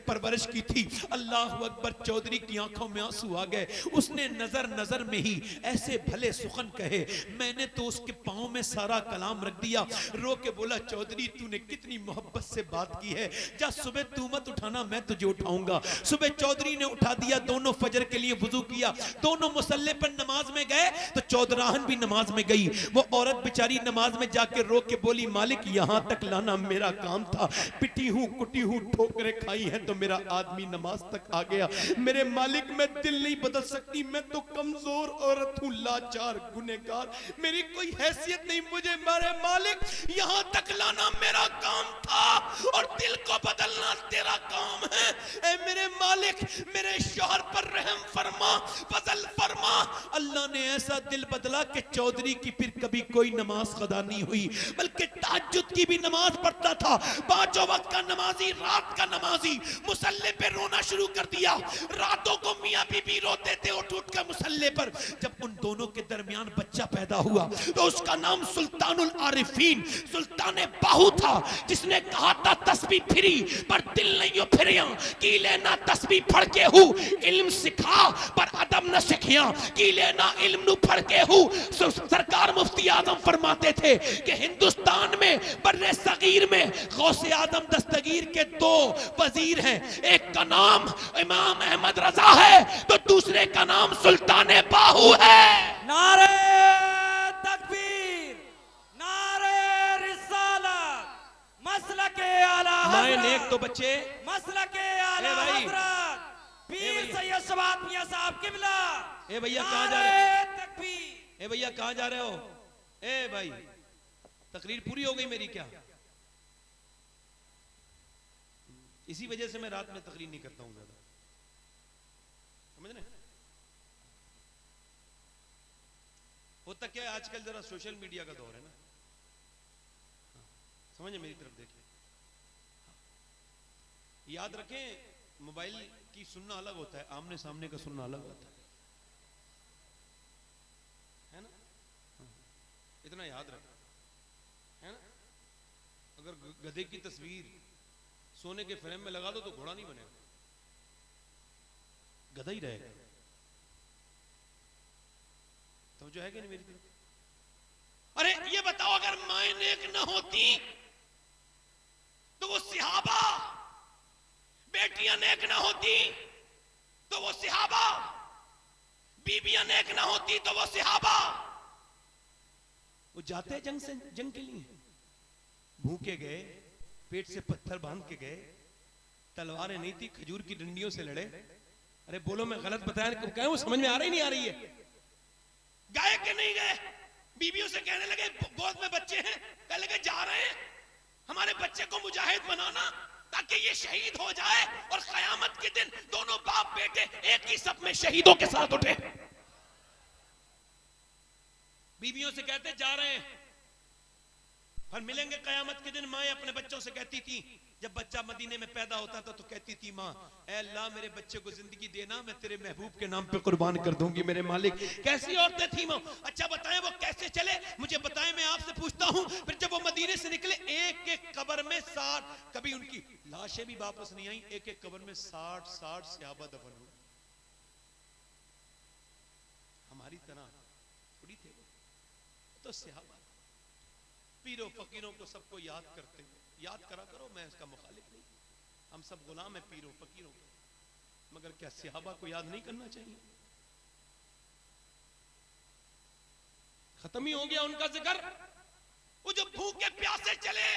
A: परवरिश की थी। अल्लाह अकबर। चौधरी की आंखों में आंसू आ गए। उसने नजर में ही ऐसे भले सुखन कहे, मैंने तो उसके पांव में सारा कलाम रख दिया। रो के बोला चौधरी तूने कितनी मोहब्बत से बात की है, जा सुबह तू मत उठाना मैं तुझे उठाऊंगा। सुबह चौधरी ने उठा दिया, दोनों फजर के लिए वुजू किया, दोनों मुसल्ले पर नमाज में गए तो चौधराहन भी नमाज में गई। वो औरत बेचारी नमाज में जाके रो के बोली मालिक यहां तक लाना मेरा काम था, पिटी हूं कुटी हूं ठोकरें खाई है तो मेरा आदमी नमाज तक आ गया। मेरे मालिक मैं दिल नहीं बदल सकती, मैं तो कमजोर औरत हूं, लाचार गुनहगार, मेरी कोई हैसियत नहीं, मुझे मेरे मालिक यहां तक लाना मेरा काम था और दिल को बदलना तेरा काम है। ए मेरे मालिक, मेरे शौहर पर रहम फरमा, फजल फरमा। अल्लाह ने ऐसा दिल बदला कि चौधरी की फिर कभी कोई नमाज कदा नहीं हुई, बल्कि तहज्जुद की भी नमाज पढ़ता था। पांचों वक्त का नमाजी, रात का नमाजी, मुसल्ले पे रोना शुरू कर दिया। रातों को मियां बीबी रोते थे उठ उठ कर मुसल्ले पर। जब उन दोनों के दरमियान बच्चा पैदा हुआ तो उसका नाम सुल्तानुल आरिफीन, सुल्तान बाहू था, जिसने कहा था तस्बीह फिरी पर दिल नहीं फिरिया, की लेना तस्बीह फड़ के हूं, इल्म सिखा पर अदब न सिखिया, की लेना इल्म नु फड़ के हूं। सरकार मुफ्ती आजम फरमाते थे कि हिंदुस्तान में बर्रे सगीर में गौसे आजम दस्तगीर के दो वजीर हैं, एक का नाम इमाम अहमद रजा है तो दूसरे का नाम सुल्तान बाहू है।
C: नारे तकबीर, नारे रिसालत, मसलके आला
A: माए
C: हजरत,
A: नेक तो बच्चे,
C: मसलके आला
A: भाई,
C: हजरत पीर सैयद शबात मियां साहब किबला।
A: ए भैया कहां जा रहे हो?
C: तकबीर।
A: ए भैया कहां जा रहे हो? ए भाई, तकरीर पूरी हो गई मेरी क्या? इसी वजह से मैं रात में तकरीर नहीं करता हूं ज्यादा, समझ रहे? होता क्या है आजकल, जरा सोशल मीडिया का दौर है ना, समझे, मेरी तरफ देखिए। याद रखें, मोबाइल की सुनना अलग होता है, आमने सामने का सुनना अलग होता है ना? इतना याद रखें, है ना? अगर गधे की तस्वीर सोने के फ्रेम में लगा दो तो घोड़ा नहीं बनेगा, गधा ही रहेगा। तो जो है कि नहीं मेरी तरफ? अरे ये बताओ, अगर माए नेक न होती तो वो सिहाबा, बेटियां नेक न होती तो वो सिहाबा, बीबियां नेक न होती तो वो सिहाबा। वो जाते जंग से, जंग के लिए भूखे गए, पेट से पत्थर बांध के गए, तलवारें नहीं थी, खजूर की डंडियों से लड़े। अरे बोलो, मैं गलत बताया क्या? वो समझ में आ रही नहीं आ रही है? गए कि नहीं गए? बीबियों से कहने लगे, गोद में बच्चे हैं, कहने लगे जा रहे हैं, हमारे बच्चे को मुजाहिद बनाना ताकि ये शहीद हो जाए और कयामत के दिन दोनों बाप बेटे एक ही सब में शहीदों के साथ उठे। बीबियों से कहते जा रहे हैं, और मिलेंगे कयामत के दिन। माएं अपने बच्चों से कहती थी, जब बच्चा मदीने में पैदा होता था तो कहती थी, माँ ऐ अल्लाह मेरे बच्चे को जिंदगी देना, मैं तेरे महबूब के नाम पे कुर्बान कर दूंगी मेरे मालिक। कैसी औरतें थी माँ? अच्छा बताएं वो कैसे चले, मुझे बताएं, मैं आपसे पूछता हूँ। फिर जब वो मदीने से निकले, एक एक कब्र में 60, कभी उनकी लाशें भी वापस नहीं आई, एक एक कब्र में 60 सहाबा दफन हुए। हमारी तरह थोड़ी थे तो सहाबा, पीरों फकीरों को सबको याद करते हैं, याद करा करो, मैं इसका मुखालिफ नहीं, हम सब गुलाम है पीरों फकीरों के, मगर क्या सहाबा को याद नहीं करना चाहिए? खत्म ही हो गया उनका जिक्र। वो जो भूखे प्यासे चले,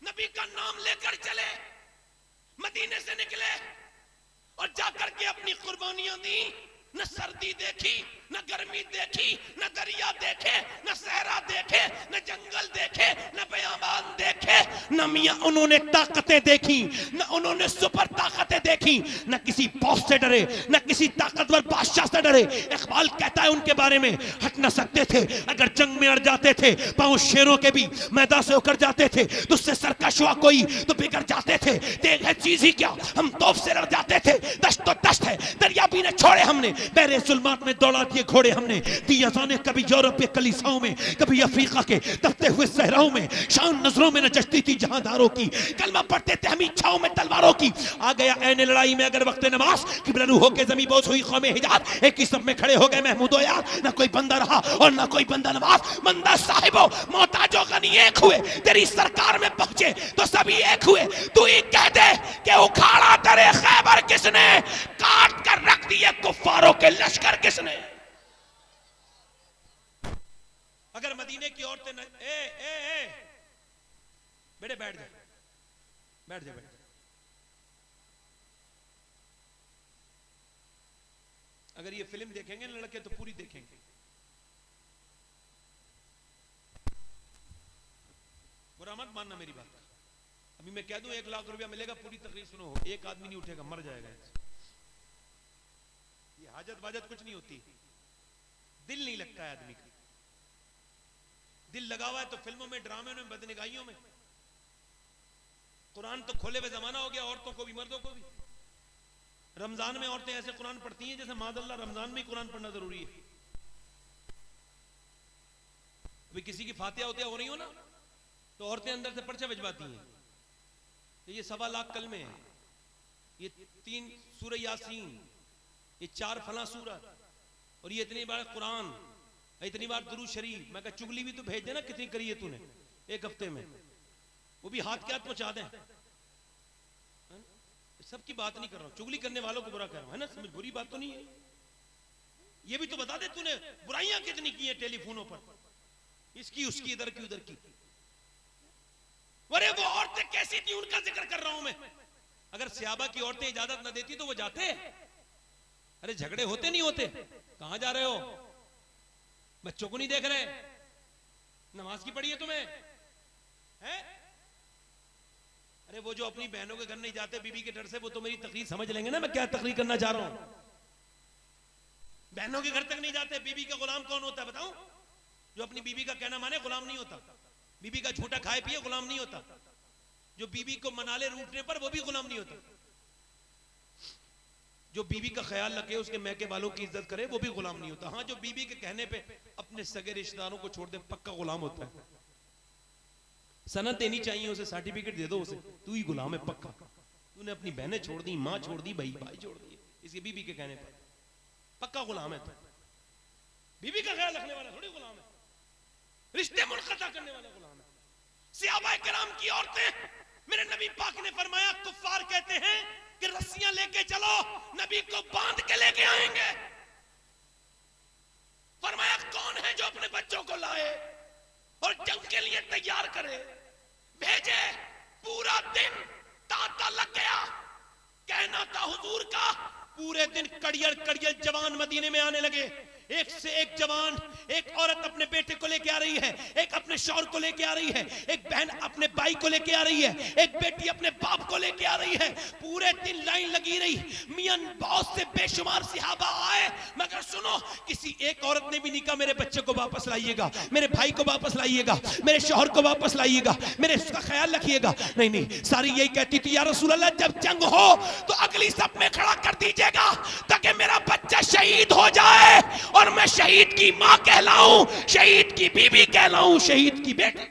A: नबी का नाम लेकर चले, मदीने से निकले और जाकर के अपनी कुर्बानियां दी। न सर्दी देखी, न गर्मी देखी, न दरिया देखे, न सहरा देखे, न जंगल देखे, न बयाबान देखे, न मियां उन्होंने ताकतें देखी, न उन्होंने सुपर ताकतें देखी, न किसी बॉस से डरे, न किसी ताकतवर बादशाह से डरे। इकबाल कहता है उनके बारे में, हट न सकते थे, अगर जंग में अड़ जाते थे, पांव शेरों के भी मैदान से होकर जाते थे, तुझसे सरकश हुआ कोई तो बिगड़ जाते थे। देख है चीज ही क्या, हम तोप से लड़ जाते थे, दश्त तो दश्त है, दरिया भी ने छोड़े हमने, बहरे जुल्मात में दौड़ा दिए घोड़े हमने, दी अज़ानें कभी यूरोप के कलीसाओं में, कभी अफ्रीका के तपते हुए सहराओं में, शान नजरों में न जचती थी जहांदारों की, कलमा पढ़ते थे हम इच्छाओं में तलवारों की। आ गया ऐने लड़ाई में अगर वक्त नमाज, किबला होके जमी बोझ हुई कौमे हिजाज, एक ही सब में खड़े हो गए महमूदो यार, न कोई बंदा रहा और न कोई बंदा नवाज। बंदा साहिबो मोहताजो गनी एक हुए, तेरी सरकार में पहुंचे तो सभी एक हुए। तू ही कह दे कि उखाड़ा तेरे खैबर किसने, काट कर रख दिए कुफ्फारों के लश्कर किसने। अगर मदीने की औरतें न... ए बेटे बैठ जा, बैठ जा, बैठ जा। अगर ये फिल्म देखेंगे ना लड़के तो पूरी देखेंगे, बुरा मत मानना मेरी बात। अभी मैं कह दूं 1 लाख रुपया मिलेगा, पूरी तकरीर सुनो, एक आदमी नहीं उठेगा, मर जाएगा। ये हाजत बाजत कुछ नहीं होती, दिल नहीं लगता है आदमी का। दिल लगा हुआ है तो फिल्मों में, ड्रामे में, बदनिगाहियों में। कुरान तो खोले हुए जमाना हो गया, औरतों को भी मर्दों को भी। रमजान में औरतें ऐसे कुरान पढ़ती हैं जैसे मादल्ला रमजान में ही कुरान पढ़ना जरूरी है। अभी किसी की फातिहा होती हो रही हो ना, तो औरतें अंदर से पर्चा भिजवाती हैं, तो ये 1.25 लाख कलमे हैं, ये 3 सूरह यासीन, ये 4 फला सूरत, और ये इतनी बार कुरान, इतनी बार दुरूद शरीफ। मैं कहा चुगली भी तो भेज देना, कितनी करी है तूने 1 हफ्ते में, वो भी हाथ के हाथ पहुंचा दें। सबकी बात नहीं कर रहा हूं, चुगली करने वालों को बुरा कर रहा हूं, है ना, समझ, बुरी बात तो नहीं है। ये भी तो बता दे तूने बुराइयां कितनी की है टेलीफोनों पर, इसकी उसकी, इधर की उधर की। अरे वो औरतें कैसी थी उनका जिक्र कर रहा हूं मैं। अगर सहाबा की औरतें इजाजत न देती तो वो जाते। अरे झगड़े होते नहीं होते, कहां जा रहे हो, बच्चों को नहीं देख रहे, नमाज की पढ़ी है तुम्हें, है? अरे वो जो अपनी बहनों के घर नहीं जाते बीबी के डर से, वो तो मेरी तकरीर समझ लेंगे ना मैं क्या तकरीर करना चाह रहा हूं। बहनों के घर तक नहीं जाते, बीबी का गुलाम कौन होता है बताऊं? जो अपनी बीबी का कहना माने गुलाम नहीं होता, बीबी का झूठा खाए पिए गुलाम नहीं होता, जो बीबी को मना ले रूठने पर वो भी गुलाम नहीं होता, जो बीबी का ख्याल रखे, उसके मैके वालों की इज्जत करे, वो भी गुलाम नहीं होता। हाँ, जो बीबी के कहने पे अपने सगे रिश्तेदारों को छोड़ दे, पक्का गुलाम होता है। सनद देनी चाहिए उसे, सर्टिफिकेट दे दो उसे, तू ही गुलाम है पक्का। तूने अपनी बहनें छोड़ दी, माँ छोड़ दी, भाई छोड़ दिए, इसकी बीबी के कहने पर पक्का गुलाम है। तो बीबी का ख्याल रखने वाला थोड़ी गुलाम है, रिश्ते मुनक़ता करने वाला गुलाम है। सहाबा किराम की औरतें, मेरे नबी पाक ने फरमाया, कुफ्फार कहते हैं कि रस्सियां लेके चलो, नबी को बांध के लेके आएंगे। फरमाया कौन है जो अपने बच्चों को लाए और जंग के लिए तैयार करे, भेजे। पूरा दिन तांता लग गया, कहना था हुजूर का, पूरे दिन कड़ियल जवान मदीने में आने लगे, एक से एक जवान। एक औरत अपने बेटे को लेके आ रही है, एक अपने शौहर को लेके आ रही है, एक बहन अपने भाई को लेके आ रही है, एक बेटी अपने बाप को लेके आ रही है। पूरे दिन लाइन लगी रही, मियां बहुत से बेशुमार सहाबा आए, मगर सुनो, किसी एक औरत ने भी नहीं कहा मेरे बच्चे को वापस लाइएगा, मेरे भाई को वापस लाइएगा, मेरे शौहर को वापस लाइएगा, मेरे उसका ख्याल रखिएगा। नहीं, सारी यही कहती थी, या रसूल अल्लाह, जब जंग हो तो अगली सब में खड़ा कर दीजिएगा, ताकि मेरा बच्चा शहीद हो जाए और मैं शहीद की मां कहलाऊं, शहीद की बीबी कहलाऊं, शहीद की बेटी।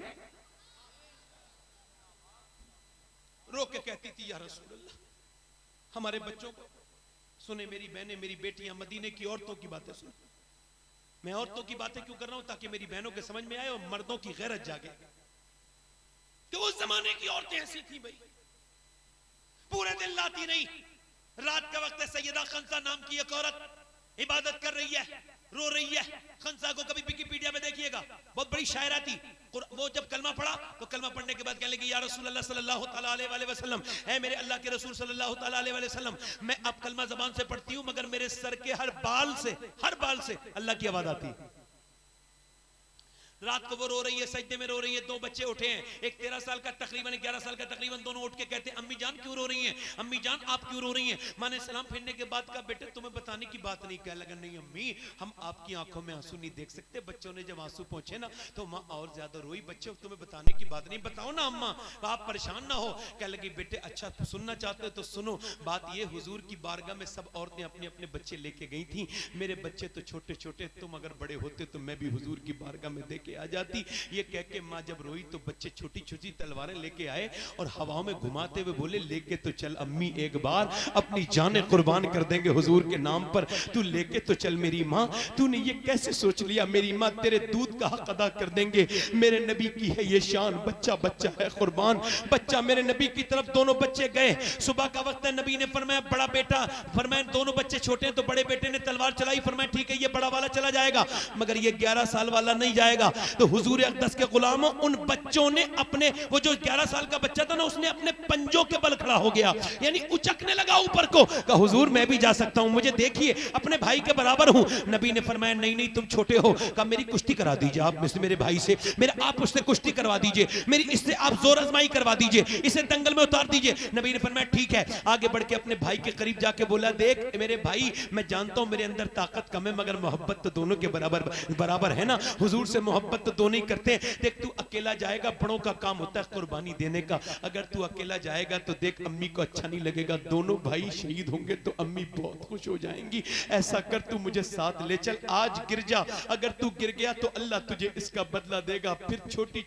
A: रो के कहती थी, या रसूल अल्लाह, हमारे बच्चों को सुने, मेरी बहनें, मेरी बेटियां, मदीने की औरतों की बातें सुने। मैं औरतों की बातें क्यों कर रहा हूं? ताकि मेरी बहनों के समझ में आए और मर्दों की गैरत जागे। तो उस जमाने की औरतें ऐसी थी भाई, पूरे दिन लाती रही। रात का वक्त है, सैयदा खंसा नाम की एक औरत इबादत कर रही है, रो रही है। खंसा को कभी विकिपीडिया में देखिएगा, बहुत बड़ी शायरा थी। वो जब कलमा पढ़ा तो कलमा पढ़ने के बाद कहने लगी, या रसूल अल्लाह सल्लल्लाहु अलैहि वसल्लम, है मेरे अल्लाह के रसूल सल्लल्लाहु अलैहि वसल्लम, मैं अब कलमा जबान से पढ़ती हूँ, मगर मेरे सर के हर बाल से अल्लाह की आवाज आती है। रात को वो रो रही है, सजदे में रो रही है। 2 बच्चे उठे हैं, एक 13 साल का तकरीबन, 11 साल का तकरीबन। दोनों उठ के कहते हैं, अम्मी जान क्यों रो रही हैं? अम्मी जान आप क्यों रो रही हैं? मां ने सलाम फेरने के बाद कहा, बेटे तुम्हें बताने की बात नहीं। कह लगा, नहीं अम्मी, हम आपकी आंखों में आंसू नहीं देख सकते। बच्चों ने जब आंसू पहुंचे ना तो माँ और ज्यादा रोई। बच्चों तुम्हें बताने की बात नहीं, बताओ ना अम्मा, आप परेशान ना हो। कह लगी, बेटे अच्छा सुनना चाहते हो तो सुनो। बात ये, हुजूर की बारगाह में सब औरतें अपने अपने बच्चे लेके गई थी। मेरे बच्चे तो छोटे छोटे, तुम अगर बड़े होते तो मैं भी हुजूर की बारगाह में दे के आ जाती। ये कह के माँ जब रोई तो बच्चे छोटी छोटी तलवारें लेके आए और हवाओं में घुमाते हुए बोले, लेके तो चल अम्मी, एक बार अपनी जानें कुर्बान कर देंगे हुजूर के नाम पर, तू लेके तो चल मेरी माँ। तूने ये कैसे सोच लिया मेरी माँ, तेरे दूध का हक अदा कर देंगे। मेरे नबी की है ये शान, बच्चा बच्चा है कुर्बान। बच्चा मेरे नबी की तरफ, दोनों बच्चे गए। सुबह का वक्त है, नबी ने फरमाया बड़ा बेटा, फरमाया दोनों बच्चे छोटे हैं तो बड़े बेटे ने तलवार चलाई। फरमाया ठीक है, ये बड़ा वाला चला जाएगा, मगर ये 11 साल वाला नहीं जाएगा। तो हुजूर अक़दस के गुलामों, उन बच्चों ने अपने, वो जो 11 साल का बच्चा था ना, उसने अपने पंजों के बल खड़ा हो गया, यानी उचकने लगा ऊपर को। कहा हुजूर मैं भी जा सकता हूं, मुझे देखिए अपने भाई के बराबर हूं। नबी ने फरमाया नहीं नहीं तुम छोटे हो। कहा मेरी कुश्ती करा दीजिए आप मेरे भाई से, आप उससे कुश्ती करवा दीजिए, मेरी इससे आप जोर आजमाई करवा दीजिए, इसे दंगल में उतार दीजिए। नबी ने फरमाया ठीक है। आगे बढ़ के अपने भाई के करीब जाके बोला, देख मेरे भाई, मैं जानता हूं मेरे अंदर ताकत कम है, मगर मोहब्बत तो दोनों के बराबर है ना। हुजूर से मोहब्बत तो दोनों ही करते हैं। देख तू अकेला जाएगा, बड़ों का काम होता है कुर्बानी देने का, अगर तू अकेला जाएगा तो देख अम्मी को अच्छा नहीं लगेगा, दोनों भाई शहीद होंगे तो अम्मी बहुत खुश हो जाएंगी। ऐसा कर तू मुझे साथ ले चल, आज गिर जा, अगर तू गिर गया तो अल्लाह तुझे इसका बदला देगा। फिर छोटे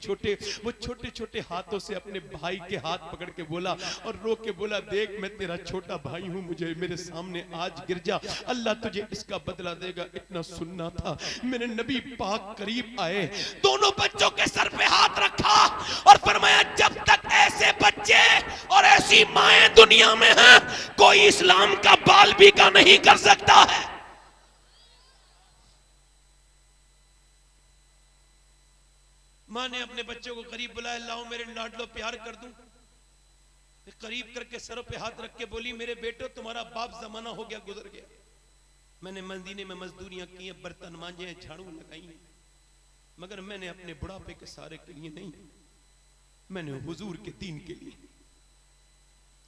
A: छोटे हाथों से अपने भाई के हाथ पकड़ के बोला और रो के बोला, देख मैं तेरा छोटा भाई हूं, मुझे मेरे सामने आज गिर जा, अल्लाह तुझे इसका बदला देगा। इतना सुनना था। मेरे नबी पाक करीब आए, दोनों बच्चों के सर पे हाथ रखा और फरमाया, जब तक ऐसे बच्चे और ऐसी माएं दुनिया में हैं, कोई इस्लाम का बाल भी का नहीं कर सकता है। मां ने अपने बच्चों को करीब बुलाया, लाओ मेरे लाडलो प्यार कर दूं। करीब करके सरों पे हाथ रख के बोली, मेरे बेटो तुम्हारा बाप जमाना हो गया, गुजर गया, मैंने मदीने में मजदूरियां की हैं, बर्तन मांजे हैं, झाड़ू लगाई हैं, मगर मैंने अपने बुढ़ापे के सारे के लिए नहीं, मैंने हुजूर के दीन के लिए,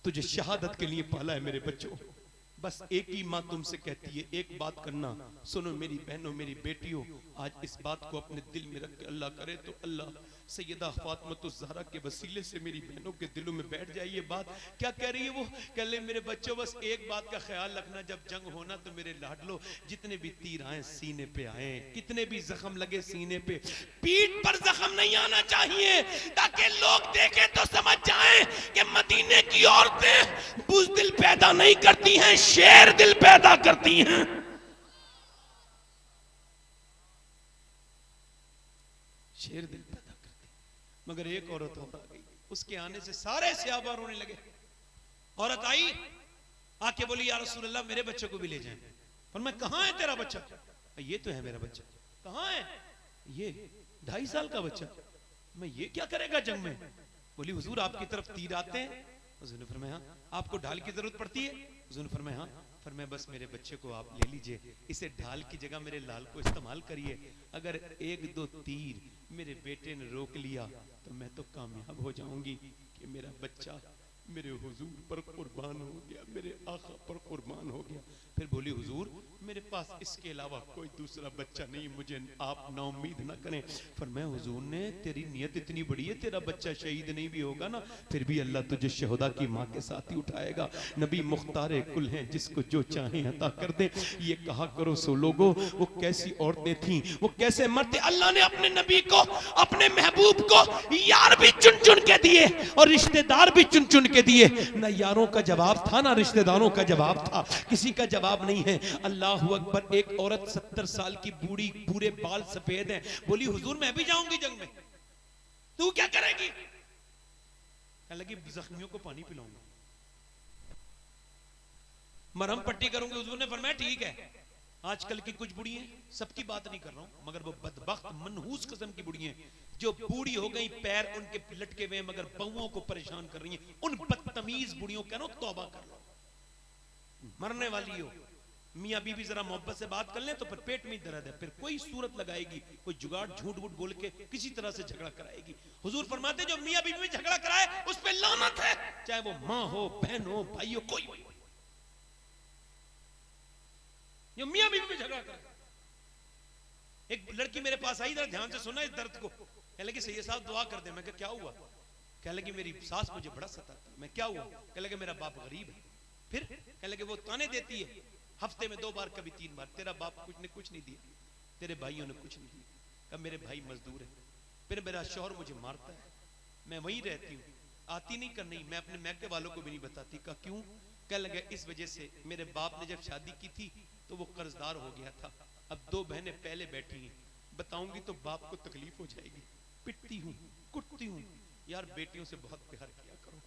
A: तुझे शहादत के लिए पाला है मेरे बच्चों। बस एक ही माँ तुमसे कहती है, एक बात करना, सुनो मेरी बहनों मेरी बेटियों, आज इस बात को अपने दिल में रख के अल्लाह करे तो अल्लाह सैयदा फातिमातुज़ ज़हरा के वसीले से मेरी बहनों के दिलों में बैठ जाए ये बात। क्या कह रही है वो? कह ले मेरे बच्चों बस एक बात का ख्याल रखना, जब जंग होना तो मेरे लाडलो जितने भी तीर आए सीने पे आए, कितने भी जख्म लगे सीने पे, पीठ पर जख्म नहीं आना चाहिए, ताकि लोग देखें तो समझ जाएं कि मदीने की औरतें बुज़दिल पैदा नहीं करती हैं, शेर दिल पैदा करती हैं। शेर दिल पैदा करती। मगर एक औरत और आ गई, उसके आने से सारे सहाबा रोने लगे। औरत आई, आके बोली या रसूल अल्लाह मेरे बच्चे को भी ले जाएं। पर मैं कहां है तेरा बच्चा? ये तो है मेरा बच्चा। कहां है? ये 2.5 साल का बच्चा। मैं ये क्या करेगा जंग में? बोली हुजूर आपकी तरफ तीर आते हैं। हुजूर ने फरमाया आपको ढाल की जरूरत पड़ती है? हुजूर ने फरमाया हाँ। फरमाया बस मेरे बच्चे को आप ले लीजिए, इसे ढाल की जगह मेरे लाल को इस्तेमाल करिए, अगर 1-2 तीर मेरे बेटे ने रोक लिया तो मैं तो कामयाब हो जाऊंगी कि मेरा बच्चा मेरे हुजूर पर कुर्बान हो गया, मेरे आका पर कुर्बान हो गया। फिर बोली हुजूर मेरे पास इसके अलावा कोई दूसरा बच्चा नहीं, मुझे आप ना उम्मीद ना करें। फरमाया हुजूर ने तेरी नियत इतनी बड़ी है, तेरा बच्चा शहीद नहीं भी होगा ना फिर भी अल्लाह तुझे शहदा की माँ के साथ ही उठाएगा। नबी मुख्तारे कुल हैं, जिसको जो चाहे अता कर दे। ये कहा करो सो लोगो वो कैसी औरतें थी, वो कैसे मरते। अल्लाह ने अपने नबी को, अपने महबूब को यार भी चुन चुन के दिए और रिश्तेदार भी चुन चुन के दिए। ना यारों का जवाब था ना रिश्तेदारों का जवाब था, किसी का जवाब नहीं है। अल्लाह अकबर। एक औरत 70 साल की बूढ़ी, पूरे बाल सफेद हैं, बोली हुजूर मैं भी जाऊंगी जंग में, तू क्या करेगी? कहने लगी जख्मियों को पानी पिलाऊंगा, मरहम पट्टी करूंगी। हुजूर ने फरमाया ठीक है। आजकल की कुछ बुढ़ियां, सबकी बात नहीं कर रहा हूं, मगर वो बदबख्त मनहूस किस्म की बुढ़ियां जो बूढ़ी हो गई, पैर उनके लटके हुए मगर बहुओं को परेशान कर रही हैं, उन बदतमीज बुढ़ियों का ना तौबा कर लो। मरने वाली हो, मियाँ बीबी जरा मोहब्बत से बात कर ले तो फिर पेट में दर्द है, फिर कोई सूरत लगाएगी, कोई जुगाड़ झूठ वूठ बोल के किसी तरह से झगड़ा कराएगी। हुजूर फरमाते जो मियाँ बीबी में झगड़ा कराए उस पे लानत है, चाहे वो माँ हो, बहन हो, भाई हो, कोई हो। जो मियाँ बीबी में झगड़ा कराए। एक लड़की मेरे पास आई, ध्यान से सुना इस दर्द को। कहने लगी सैयद साहब दुआ कर दे। मैं कहा क्या हुआ? कहने लगी मेरी सास मुझे बड़ा सताती। मैं क्या हुआ? कहने लगे मेरा बाप गरीब है। फिर कहने लगे वो ताने देती है हफ्ते में 2 बार कभी 3 बार, तेरा बाप कुछ नहीं दिया, तेरे भाइयों ने कुछ नहीं दिया। कहा मेरे भाई मजदूर है, फिर मेरा शौहर मुझे मारता है, मैं वहीं रहती हूँ, आती नहीं करनी, मैं अपने मैके वालों को भी नहीं बताती। कहा क्यों? कहने लगे इस वजह से मेरे बाप ने जब शादी की थी तो वो कर्जदार हो गया था, अब 2 बहनें पहले बैठी हैं, बताऊंगी तो बाप को तकलीफ हो जाएगी, पिटती हूँ, कुटती हूँ। यार बेटियों से बहुत प्यार किया करो,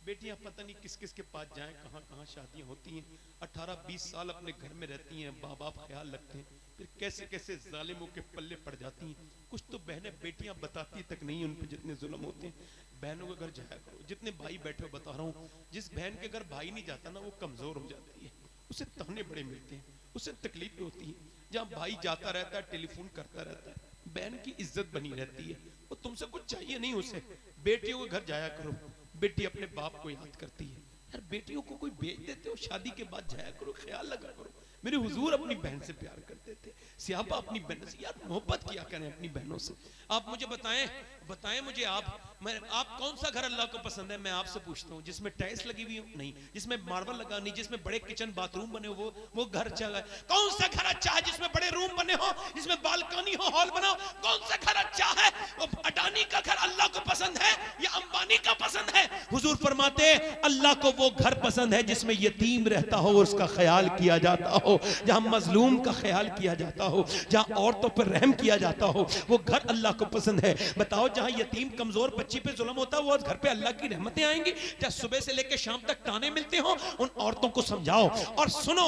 A: बेटियां पता नहीं किस किस के पास जाएं, कहाँ कहाँ शादियां होती हैं, 18-20 साल अपने घर में रहती हैं, बाप ख्याल रखते हैं, फिर कैसे कैसे जालिमों के पल्ले पड़ जाती हैं। कुछ तो बहनें बेटियां बताती तक नहीं उन पे जितने जुल्म होते हैं। बहनों के घर जाया करो। जितने भाई बैठे हो बता रहा हूँ, जिस बहन के घर भाई नहीं जाता ना वो कमजोर हो जाती है, उसे ताने बड़े मिलते हैं, उसे तकलीफ होती है। जहाँ भाई जाता रहता है, टेलीफोन करता रहता है, बहन की इज्जत बनी रहती है। वो तुमसे कुछ चाहिए नहीं उसे। बेटियों के घर जाया करो, बेटी अपने बाप को याद करती है। यार बेटियों को कोई बेच देते हो, शादी के बाद जाया करो, ख्याल लगा करो। मेरे हुजूर अपनी बहन से प्यार करते थे, सियाबा अपनी बहन से, यार मोहब्बत किया करें अपनी बहनों से। आप मुझे बताएं मुझे आप कौन सा घर अल्लाह को पसंद है? मैं आपसे पूछता हूँ। जिसमें टाइल्स लगी हुई हो नहीं, जिसमें मार्बल लगा नहीं, जिसमें बड़े किचन बाथरूम बने हो, वो घर अच्छा है? कौन सा घर अच्छा है जिसमें बड़े रूम बने हो, जिसमें बालकनी हो, हॉल बना हो? कौन सा घर अच्छा है? वो अडानी का घर अल्लाह को पसंद है या अंबानी का पसंद है? हुजूर फरमाते अल्लाह को वो घर पसंद है जिसमें यतीम रहता हो और उसका ख्याल किया जाता हो, जहां मजलूम का ख्याल किया जाता हो, जहां औरतों पर रहम किया जाता हो, वो घर अल्लाह को पसंद है। बताओ जहां यतीम कमजोर बच्ची पे जुल्म होता है, वो घर पे अल्लाह की रहमतें आएंगी? जहां सुबह से लेकर शाम तक ताने मिलते हो, उन औरतों को समझाओ। और सुनो,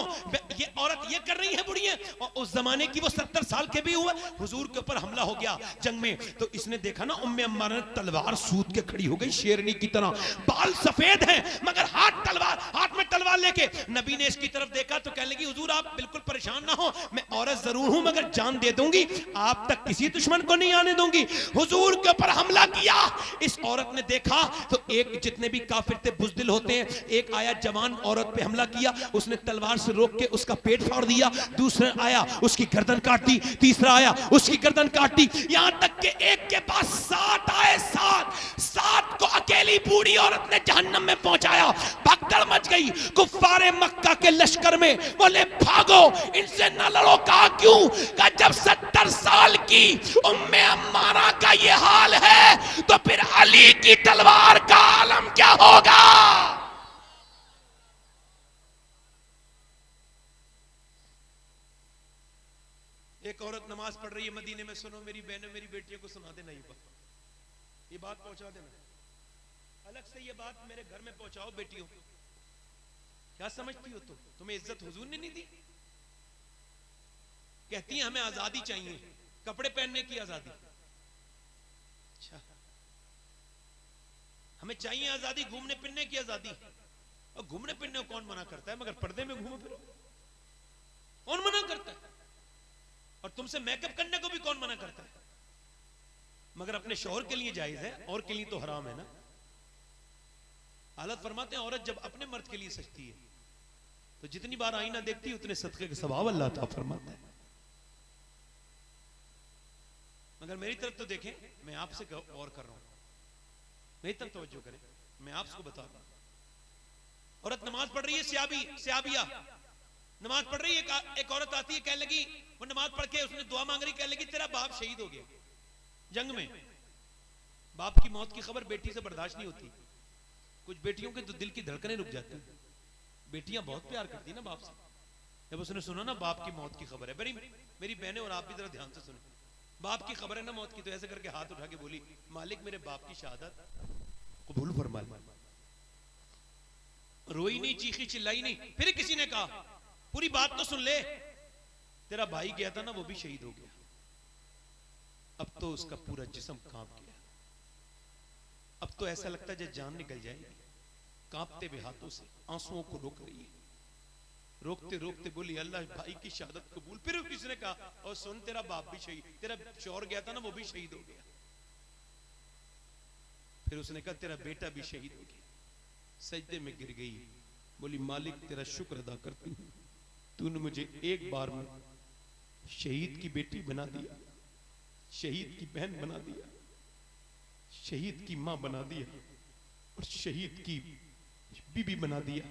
A: ये औरत ये कर रही है बुढ़िया, और उस जमाने की वो 70 साल के भी हुआ, हुजूर के ऊपर हमला हो गया जंग में, तो इसने देखा ना उम्मे अम्मारा ने तलवार सूद के खड़ी हो गई शेरनी की तरह, बाल सफेद हैं मगर हाथ में तलवार लेके। नबी ने इसकी तरफ देखा तो कहने लगी हुजूर आप बिल्कुल परेशान ना हो, मैं औरत जरूर हूं मगर जान दे दूंगी, आप तक किसी दुश्मन को नहीं आने दूंगी। हुजूर के ऊपर हमला किया। इस औरत ने देखा तो एक जितने भी काफिर थे बुज़दिल होते हैं, एक आया जवान औरत पे हमला किया, उसने तलवार से रोक के उसका पेट फाड़ दिया, दूसरा आया उसकी गर्दन काट दी, तीसरा आया उसकी गर्दन काट दी, यहां तक कि एक के पास 7 आए, 7 को अकेली बूढ़ी औरत ने जहन्नम में पहुंचाया। भगदड़ मच गई कुफ्फारे मक्का के लश्कर में, बोले भागो इनसे न लड़ो। कहा क्यों? कहा जब 70 साल की उम्मे अम्मारा का ये हाल है तो फिर अली की तलवार का आलम क्या होगा? एक औरत नमाज पढ़ रही है मदीने में, सुनो मेरी बहनों मेरी बेटियों को सुना देना, ये बात पहुंचा देना, अलग से ये बात मेरे घर में पहुंचाओ बेटियों। क्या समझती हो तुम? तुम्हें इज्जत हुजूर ने नहीं दी? कहती हैं हमें आजादी चाहिए, कपड़े पहनने की आजादी। अच्छा, हमें चाहिए आजादी, घूमने फिरने की आजादी। और घूमने फिरने को कौन मना करता है? मगर पर्दे में घूमो फिरो कौन मना करता है? और तुमसे मेकअप करने को भी कौन मना करता है? मगर अपने शौहर के लिए जायज है, और के लिए तो हराम है ना। हालत फरमाते हैं औरत जब अपने मर्द के लिए सजती है तो जितनी बार आईना देखती है उतने सदके के सवाब अल्लाह ताला फरमाता है। मगर मेरी तरफ तो देखें, मैं आपसे गौर कर रहा हूं, मेरी तरफ तवज्जो करें, मैं आपको बता रहा हूं। औरत नमाज पढ़ रही है, सियाबिया नमाज पढ़ रही है, एक औरत आती है, कहने लगी, वो नमाज पढ़ के उसने दुआ मांग रही, कहने लगी तेरा बाप शहीद हो गया जंग में। बाप की मौत की खबर बेटी से बर्दाश्त नहीं होती। कुछ बेटियों के तो दिल की धड़कनें रुक जाती हैं। बेटियां बहुत प्यार करती ना बाप से। जब उसने सुना ना बाप की मौत की खबर है, मेरी बहनें और आप भी जरा ध्यान से सुने, बाप की खबर है ना मौत की, तो ऐसे करके हाथ उठा के बोली मालिक मेरे बाप की शहादत कबूल फरमा। रोई नहीं, चीखी चिल्लाई नहीं। फिर किसी ने कहा पूरी बात तो सुन ले, तेरा भाई गया था ना वो भी शहीद हो गया, अब तो उसका पूरा जिस्म कांप गया, अब तो ऐसा लगता है जैसे जान निकल जाएगी। कांपते हुए हाथों से आंसुओं को रोक रही है, रोकते रोकते बोली अल्लाह भाई की शहादत कबूल। फिर किसी ने कहा और सुन तेरा बाप भी शहीद, तेरा शौहर गया था ना वो भी शहीद हो गया। फिर उसने कहा तेरा बेटा भी शहीद हो गया। सजदे में गिर गई, बोली मालिक तेरा शुक्र अदा करती हूँ, तूने मुझे एक बार में शहीद की बेटी बना दिया, शहीद की बहन बना दिया, शहीद की मां बना दिया और शहीद की बीबी बना दिया।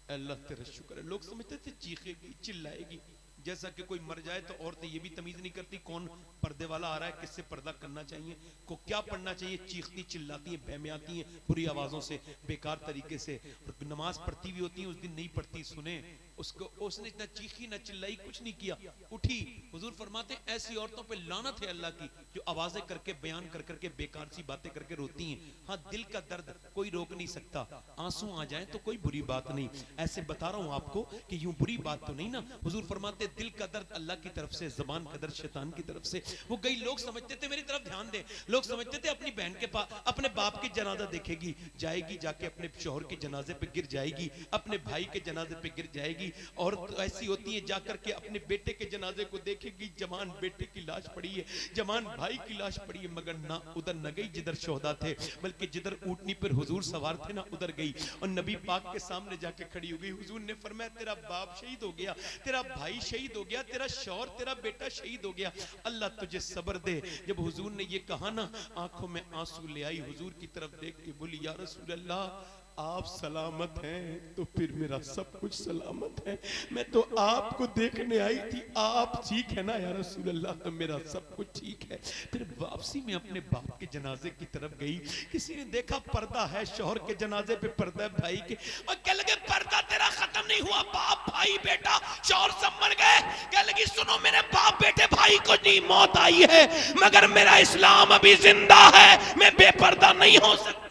A: अल्लाह तेरा शुक्र है। लोग समझते थे चीखेगी चिल्लाएगी, जैसा कि कोई मर जाए तो औरतें ये भी तमीज नहीं करती कौन पर्दे वाला आ रहा है, किससे पर्दा करना चाहिए, को क्या पढ़ना चाहिए। चीखती चिल्लाती हैं, बहमियाती हैं बुरी आवाजों से, बेकार तरीके से, और नमाज पढ़ती भी होती हैं उस दिन नहीं पढ़ती। सुने उसको उसने न चीखी न चिल्लाई, कुछ नहीं किया, उठी। हुजूर फरमाते ऐसी औरतों पे लानत है अल्लाह की जो आवाजें करके बयान कर करके बेकार सी बातें करके रोती हैं। हाँ, दिल का दर्द कोई रोक नहीं सकता, आंसू आ जाए तो कोई बुरी बात नहीं, ऐसे बता रहा हूं आपको कि यूं बुरी बात तो नहीं ना। हुजूर फरमाते दिल का दर्द अल्लाह की तरफ से, जबान का दर्द शैतान की तरफ से। वो कई लोग समझते थे, मेरी तरफ ध्यान दे, लोग समझते थे अपनी बहन के पास अपने बाप के जनाजा देखेगी, जाएगी जाके अपने शौहर के जनाजे पे गिर जाएगी, अपने भाई के जनाजे पे गिर जाएगी। और तो ऐसी होती है जाकर के अपने बेटे के जनाजे को देखेगी, जवान बेटे की लाश पड़ी है, जवान भाई की लाश पड़ी है, मगर ना उधर न गई जिधर शोहदा थे, बल्कि जिधर ऊंटनी पर हुजूर सवार थे ना उधर गई और नबी पाक के सामने जाके खड़ी हो गई। हुजूर ने फरमाया तेरा बाप शहीद हो गया, तेरा भाई शहीद हो गया, तेरा शौहर तेरा बेटा शहीद हो गया, अल्लाह तुझे सब्र दे। जब हुजूर ने ये कहा ना, आंखों में आंसू ले आई, हुजूर की तरफ देख के बोली या रसूल अल्लाह आप सलामत हैं तो फिर मेरा सब कुछ सलामत है, मैं तो आपको देखने आई थी, आप ठीक है ना या रसूल अल्लाह, तो मेरा सब कुछ ठीक है। फिर वापसी में अपने बाप के जनाजे की तरफ गई, किसी ने देखा पर्दा है, शौहर के जनाजे पे पर्दा है भाई के, और कह लगे पर्दा तेरा खत्म नहीं हुआ, बाप भाई बेटा शौहर सब मर गए। कह लगी सुनो मेरे बाप बेटे भाई को नहीं मौत आई है, मगर मेरा इस्लाम अभी जिंदा है, मैं बेपर्दा नहीं हो सकती।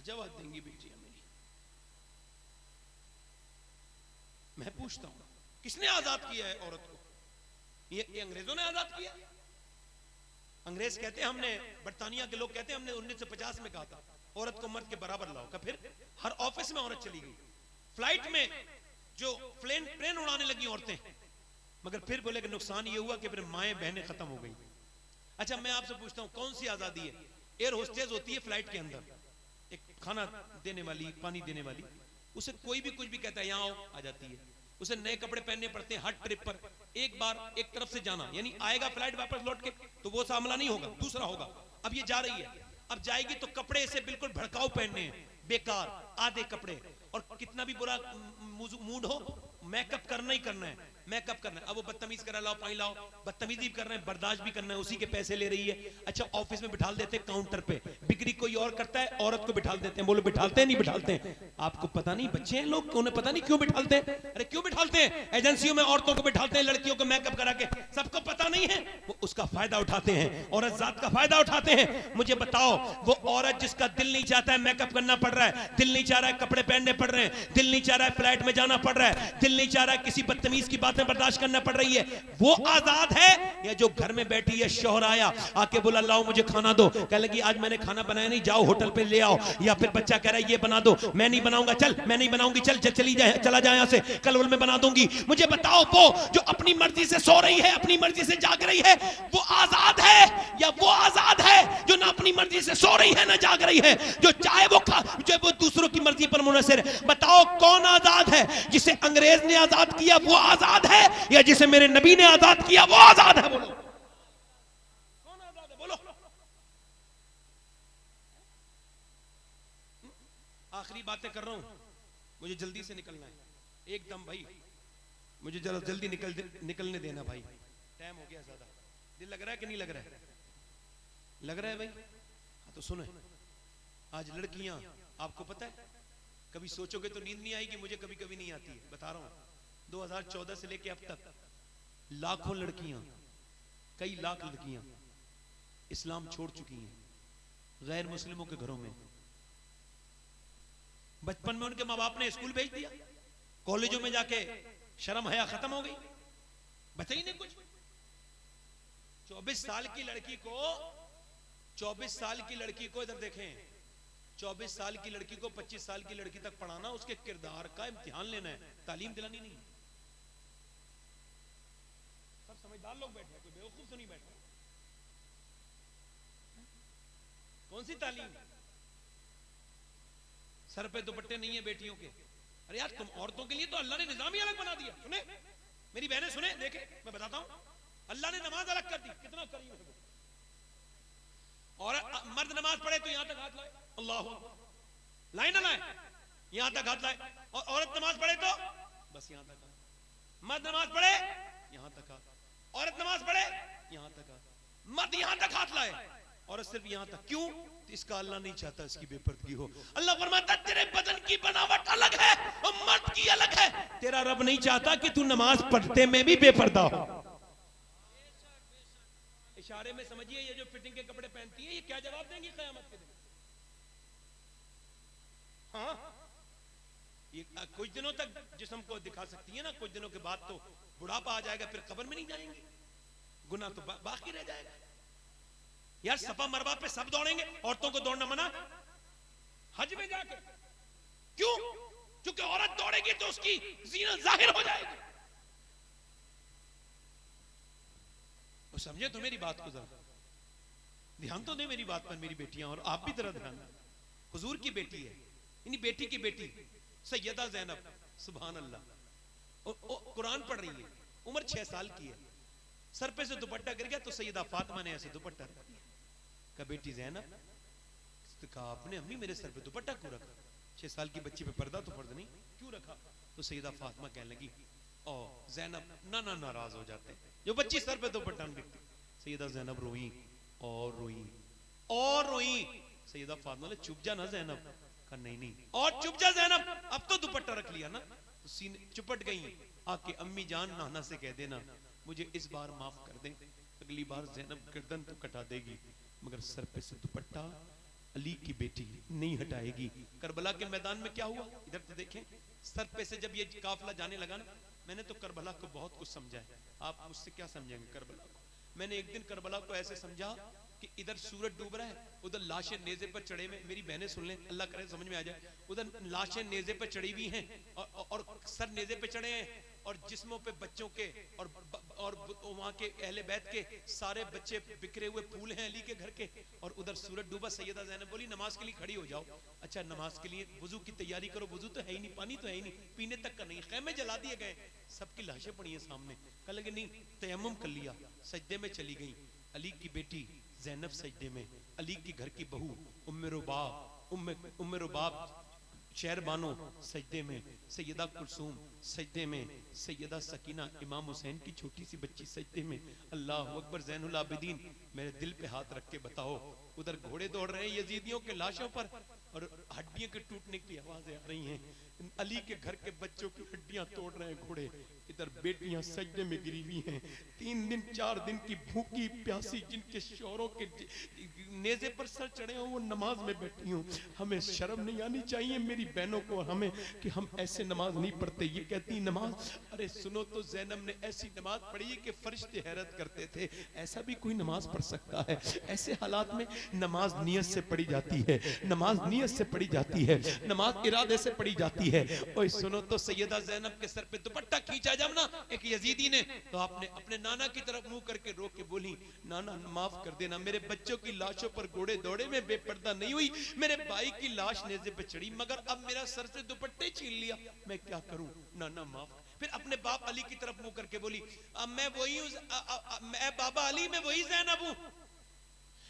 A: जवाब देंगी बेटियां मेरी? मैं पूछता हूं किसने आजाद किया है औरत को? ये अंग्रेजों ने आजाद किया? अंग्रेज कहते हैं हमने, बरतानिया के लोग कहते हैं हमने 1950 में कहा था औरत को मर्द के बराबर लाओ, का फिर हर ऑफिस में औरत चली गई, फ्लाइट में जो प्लेन उड़ाने लगी औरतें, मगर फिर बोले कि नुकसान ये हुआ कि फिर माएं बहनें खत्म हो गई। अच्छा मैं आपसे पूछता हूं कौन सी आजादी है? एयर होस्टेस होती है फ्लाइट के अंदर, एक खाना देने वाली, पानी देने वाली, उसे कोई भी कुछ भी कहता है यहाँ आओ, आ जाती है। उसे नए कपड़े पहनने पड़ते हैं हर ट्रिप पर, एक बार एक तरफ से जाना, यानी आएगा फ्लाइट वापस लौट के तो वो सामला नहीं होगा, दूसरा होगा। अब ये जा रही है, अब जाएगी तो कपड़े ऐसे बिल्कुल भड़काऊ पहनने हैं, बेकार आधे कपड़े, और कितना भी बुरा मूड हो मेकअप करना ही करना है, मेकअप करना है। अब वो बदतमीज करा लाओ पानी लाओ, बदतमीजी भी करना है, बर्दाश्त भी करना है, उसी के पैसे ले रही है। अच्छा ऑफिस में बिठाल देते हैं काउंटर पे, बिक्री कोई और करता है, औरत को बिठाल देते हैं। बोलो बिठालते हैं नहीं बिठालते हैं? आपको पता नहीं, बच्चे हैं लोग, उन्हें पता नहीं क्यों बिठालते हैं। अरे क्यों बिठालते हैं? एजेंसियों में औरतों को बिठालते हैं, लड़कियों को मेकअप करा के, सबको पता नहीं है, वो उसका फायदा उठाते हैं, औरत जात का फायदा उठाते हैं। मुझे बताओ वो औरत जिसका दिल नहीं चाहता है मेकअप करना पड़ रहा है, दिल नहीं चाह रहा है कपड़े पहनने पड़ रहे हैं, दिल नहीं चाह रहा है फ्लाइट में जाना पड़ रहा है, दिल नहीं चाह रहा है किसी बदतमीज की बातें बर्दाश्त करना पड़ रही है, वो आजाद है? या जो घर में बैठी है, शौहर आया आके बोला लाओ मुझे खाना दो, कह लगी आज मैंने खाना बनाया नहीं, जाओ होटल पे ले आओ, या फिर बच्चा कह रहा है ये बना दो, मैं नहीं बनाऊंगा, चल मैं नहीं बनाऊंगी, चल चली जाए, चला जाए यहाँ से, कल मैं बना दूंगी। मुझे बताओ वो जो अपनी मर्जी से सो रही है, अपनी मर्जी से जाग रही है, वो आजाद है? या वो आजाद है जो ना अपनी मर्जी से सो रही है ना जाग रही है, जो चाहे वो जो वो दूसरों की मर्जी पर मुनहसर है? बताओ कौन आजाद है? जिसे अंग्रेज ने आजाद किया वो आजाद है, या जिसे मेरे नबी ने आजाद किया वो आजाद है? बोलो कौन आजाद है? बोलो। आखिरी बातें कर रहा हूं, मुझे जल्दी से निकलना है एकदम भाई, मुझे जरा जल्दी निकलने देना भाई, टाइम हो गया ज्यादा। दिल लग रहा है कि नहीं लग रहा है? लग रहा है भाई? हाँ तो सुनो, आज लड़कियां, आपको पता है कभी सोचोगे तो नींद नहीं आएगी, मुझे कभी कभी नहीं आती है, बता रहा हूं। 2014 से लेके अब तक लाखों लड़कियां, कई लाख लड़कियां इस्लाम छोड़ चुकी हैं गैर मुस्लिमों के घरों में। बचपन में उनके माँ बाप ने स्कूल भेज दिया, कॉलेजों में जाके शर्म हया खत्म हो गई, बचा ही नहीं कुछ। 24 साल की लड़की को, 24 साल की लड़की को इधर देखें, 24 साल की लड़की को 25 साल की लड़की तक पढ़ाना, उसके किरदार का इम्तिहान लेना है, तालीम दिलानी नहीं। सब समझदार लोग बैठे हैं, कोई बेवकूफ तो नहीं बैठा। कौन सी तालीम? सर पे दुपट्टे नहीं है बेटियों के। अरे यार तुम औरतों के लिए तो अल्लाह ने निजाम ही अलग बना दिया। सुने मेरी बहनें, सुने, देखे मैं बताता हूं, अल्लाह ने नमाज अलग कर दी, कितना करीम है। और मर्द नमाज पढ़े तो यहां तक हाथ लाए, अल्लाह लाए ना लाए, यहां तक हाथ लाए, और औरत नमाज पढ़े तो बस यहां तक हाथ। मर्द नमाज पढ़े यहां तक हाथ, औरत नमाज पढ़े यहां तक हाथ, मर्द यहां तक हाथ लाए, औरत सिर्फ यहां तक। क्यों? इसका अल्लाह नहीं चाहता इसकी बेपर्दगी हो। अल्लाह फरमाता तेरे बदन की बनावट अलग है और मर्द की अलग है। तेरा रब नहीं चाहता कि तू नमाज पढ़ते में भी बेपर्दा हो। इशारे में समझिए, ये जो फिटिंग के कपड़े पहनती है ये क्या जवाब देंगी क़यामत के दिन? हाँ, ये कुछ दिनों तक जिस्म को दिखा सकती है ना, कुछ दिनों के बाद तो बुढ़ापा आ जाएगा, फिर कब्र में नहीं जाएंगे, गुनाह तो बाकी रह जाएगा। यार सफा मरवा पे सब दौड़ेंगे, औरतों को दौड़ना मना हज में जाकर। क्यों? क्योंकि औरत दौड़ेगी तो उसकी जीनत जाहिर हो जाएगी। तो समझे तो मेरी बात को जरा ध्यान तो दे मेरी बात पर मेरी बेटियां, और आप भी जरा ध्यान। हुजूर की बेटी है, इन्हीं बेटी की बेटी सैयदा ज़ैनब, सुभान अल्लाह, कुरान पढ़ रही है, उम्र 6 साल की है। सर पे से दुपट्टा गिर गया तो सैयदा फातिमा ने ऐसे दुपट्टा रख दिया। कहा बेटी ज़ैनब, तो कहा आपने अम्मी मेरे सर पे दुपट्टा क्यों रखा? 6 साल की बच्ची पे पर्दा तो फर्ज नहीं, क्यों रखा? तो सैयदा फातिमा कहने लगी, ओ ज़ैनब नाना नाराज हो जाते जो बच्ची सर पे दुपट्टा नहीं गिरती। सैयदा ज़ैनब रोई और रोई और रोई। सैयदा फातिमा ने चुप जा ना ज़ैनब। कहा नहीं नहीं, और चुप जा ज़ैनब, अब तो दुपट्टा रख लिया ना। तो सीने चुपट गई। आके अम्मी जान नाना से कह देना मुझे इस बार माफ कर दें, अगली बार ज़ैनब गर्दन तो कटा देगी मगर सर पे से दुपट्टा अली की बेटी नहीं हटाएगी। करबला के मैदान में क्या हुआ इधर तो देखें। सर पे से जब ये काफिला जाने लगा ना, मैंने तो करबला को बहुत कुछ समझाया, आप मुझसे क्या समझेंगे करबला को। मैंने एक दिन करबला को ऐसे समझा कि इधर सूरज डूब रहा है, उधर लाशें नेज़े पर चढ़े हुए, मेरी बहनें सुन लें, अल्लाह करे समझ में आ जाए। उधर लाशें नेज़े पर चढ़ी हुई हैं और सर नेज़े पे चढ़े हैं, और जिस्मों पे बच्चों के और वहां के अहले बैत के सारे बच्चे बिखरे हुए फूल हैं अली के घर के, और उधर सूरज डूबा। सैयदा ज़ैनब बोली नमाज के लिए खड़ी हो जाओ। अच्छा नमाज के लिए वुजू की तैयारी करो, वुजू तो है ही नहीं, पानी तो है ही नहीं, पीने तक का नहीं, खैमे जला दिए गए, सबकी लाशें पड़ी हैं सामने। कह लगे नहीं, तयम्मुम कर लिया, सजदे में चली गई। अली की बेटी ज़ैनब सजदे में, अली की घर की बहू उम्मे रुबाब शहर बानो सजदे में, सैयदा कुलसूम सजदे में, सैयदा सकीना इमाम हुसैन की छोटी सी बच्ची सजदे में। अल्लाह अकबर। ज़ैनुल आबिदीन मेरे दिल पे हाथ रख के बताओ, उधर घोड़े दौड़ रहे हैं यजीदियों के लाशों पर और हड्डियों के टूटने की आवाजें आ रही हैं। अली के घर के बच्चों की हड्डियां तोड़ रहे हैं घोड़े, इधर बेटियां सजदे में गिरी हुई हैं। 3 दिन 4 दिन की भूखी प्यासी जिनके शौरों के नेज़े पर सर चढ़े हो वो नमाज में बैठी हूँ। हमें शर्म नहीं आनी चाहिए मेरी बहनों को हमें कि हम ऐसे नमाज नहीं पढ़ते। ये कहती नमाज, अरे सुनो तो ज़ैनब ने ऐसी नमाज पढ़ी है कि फरिश्ते हैरत करते थे, ऐसा भी कोई नमाज पढ़ सकता है? ऐसे हालात में नमाज नियत से पढ़ी जाती है, नमाज नियत से पढ़ी जाती है, नमाज इरादे से पढ़ी जाती है। ओए सुनो तो सैयदा ज़ैनब के सर पे दुपट्टा खींचा जब ना एक यजीदी ने, तो आपने अपने नाना की तरफ मुंह करके रो के बोली नाना माफ कर देना, मेरे बच्चों की लाशों पर घोड़े दौड़े में बेपर्दा नहीं हुई, मेरे भाई की लाश नेज़े पे चढ़ी मगर अब मेरा सर से दुपट्टे छीन लिया, मैं क्या करूं नाना माफ। फिर अपने बाप अली की तरफ मुंह करके बोली अब मैं वही हूं, मैं बाबा अली में वही ज़ैनब हूं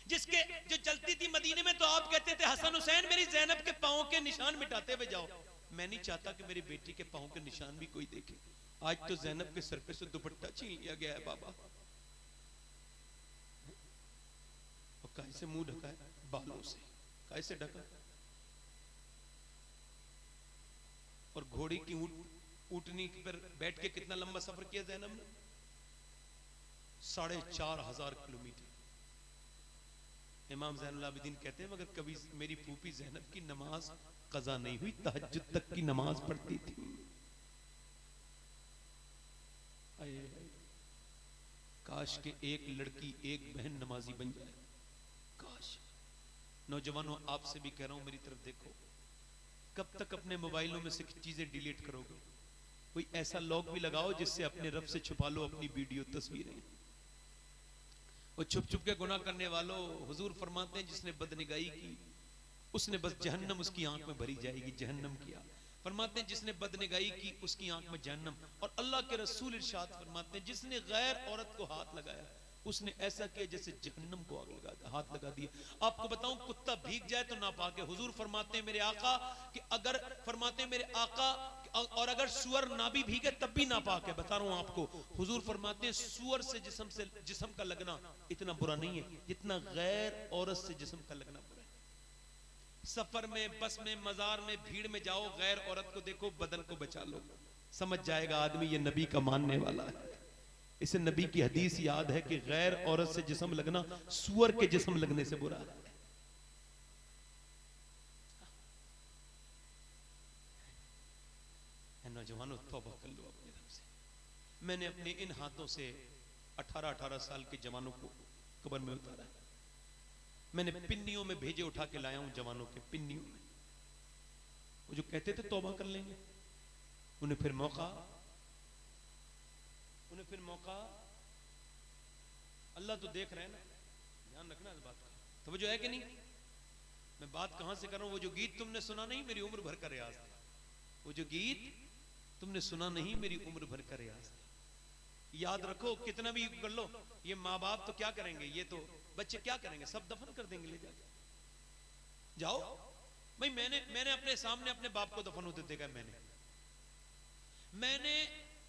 A: जिसके जो चलती थी मदीने में तो आप कहते थे हसन हुसैन मेरी ज़ैनब के पांव के निशान मिटाते हुए जाओ। मैं नहीं चाहता कि मेरी बेटी के पांव के निशान भी कोई देखे। आज तो ज़ैनब के सर पे से दुपट्टा छीन लिया गया है बाबा, और कैसे मुंह ढका है बालों से, कैसे ढका, और घोड़ी की ऊँटनी पर बैठ के कितना लंबा सफर किया ज़ैनब ने, 4,500 किलोमीटर। इमाम ज़ैनुल आबिदीन कहते हैं मगर कभी मेरी फूफी ज़ैनब की नमाज कज़ा नहीं हुई, तहज्जुद तक की नमाज पढ़ती थी। काश के एक लड़की एक बहन नमाजी बन जाए, काश। नौजवानों आपसे भी कह रहा हूं मेरी तरफ देखो, कब तक अपने मोबाइलों में से चीजें डिलीट करोगे? कोई ऐसा लॉक भी लगाओ जिससे अपने रब से छुपा लो अपनी वीडियो तस्वीरें। वो छुप छुप के गुनाह करने वालों, हुजूर फरमाते हैं जिसने बदनिगाही की उसने बस जहन्नम उसकी आंख में भरी जाएगी, जहन्नम किया। फरमाते हैं जिसने बदनिगाही की उसकी आंख में जहन्नम। और अल्लाह के रसूल इरशाद फरमाते हैं जिसने गैर औरत को हाथ लगाया उसने ऐसा किया जैसे जहन्नम को आग लगा हाथ लगा दिया। आपको बताऊं कुत्ता भीग जाए तो नापाक है। हुजूर फरमाते हैं मेरे आका कि अगर फरमाते हैं मेरे आका और अगर सुअर ना भी भीगे तब भी नापाक है। बता रहा हूं आपको, हुजूर फरमाते हैं सुअर से जिस्म का लगना इतना बुरा नहीं है जितना गैर औरत से जिस्म का लगना बुरा है। सफर में, बस में, मजार में, भीड़ में जाओ, गैर औरत को देखो, बदन को बचा लो, समझ जाएगा आदमी ये नबी का मानने वाला है। इसे नबी की हदीस याद है कि गैर औरत से जिस्म लगना सुअर के जिस्म लगने से बुरा है। नौजवानों तौबा कर लो अपने रब से। मैंने अपने इन हाथों से 18-18 साल के जवानों को कब्र में उतारा है। मैंने पिन्नियों में भेजे उठा के लाया हूं जवानों के, पिन्नियों में। वो जो कहते थे तौबा कर लेंगे, उन्हें फिर मौका, अल्लाह तो देख रहे हैं ना, ध्यान रखना इस बात का। तो वो जो है कि नहीं, मैं बात कहां से कर रहा हूं, वो जो गीत तुमने सुना नहीं, मेरी उम्र भर का रियाज था। वो जो गीत तुमने सुना नहीं, मेरी उम्र भर का रियाज था। याद रखो, कितना भी कर लो, ये माँ बाप तो क्या करेंगे, ये तो बच्चे क्या करेंगे, सब दफन कर देंगे ले जाके। जाओ भाई, मैंने अपने सामने अपने बाप को दफन होते देखा। मैंने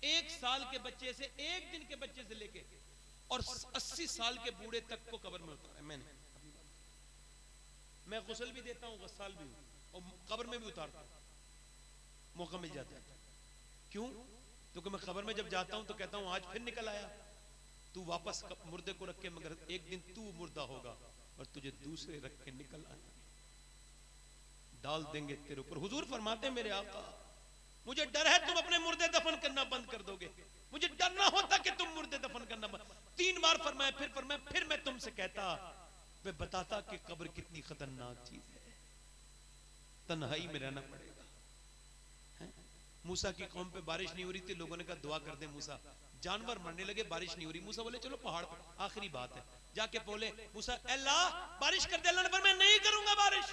A: 1 साल के बच्चे से, 1 दिन के बच्चे से लेके और 80 साल के बूढ़े तक को कब्र में उतारा मैंने। मैं गुस्ल भी देता हूं, गस्साल भी हूं, और कब्र में भी उतारता हूं, मौका मिल जाता है। क्यों? क्योंकि मैं खबर में जब जाता हूं तो कहता हूं आज फिर निकल आया, तू वापस मुर्दे को रख के, मगर एक दिन तू मुर्दा होगा और तुझे दूसरे रख के निकल आएंगे, डाल देंगे तेरे ऊपर। हुजूर फरमाते हैं मेरे आका, मुझे डर है तुम अपने मुर्दे दफन करना बंद कर दोगे, मुझे डर ना होता कि तुम मुर्दे दफन करना बंद। 3 बार फरमाया, फिर मैं तुमसे कहता, मैं बताता कि कब्र कितनी खतरनाक चीज है, तन्हाई में रहना पड़ेगा। मूसा की कौम पे बारिश नहीं हो रही थी, लोगों ने कहा दुआ कर दे मूसा, जानवर मरने लगे, बारिश नहीं हो रही। मूसा बोले चलो पहाड़ पर, आखिरी बात है। जाके बोले मूसा, अल्लाह बारिश कर दे। अल्लाह ने फरमाया मैं नहीं करूंगा बारिश।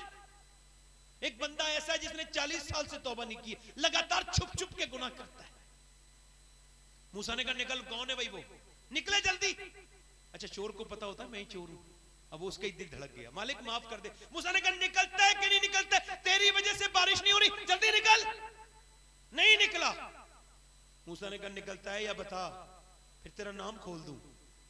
A: एक बंदा ऐसा है जिसने 40 साल से तौबा नहीं की, लगातार छुप छुप के गुनाह करता है। मूसा ने कहा निकल, कौन है भाई वो, निकले जल्दी। अच्छा, चोर को पता होता है मैं ही चोर हूं, अब उसका ही दिल धड़क गया, मालिक माफ कर दे। मूसा ने कहा निकलता है कि नहीं निकलता है, तेरी वजह से बारिश नहीं हो रही, जल्दी निकल। नहीं निकला। मूसा ने कहा निकलता है या बता, फिर तेरा नाम खोल दूं।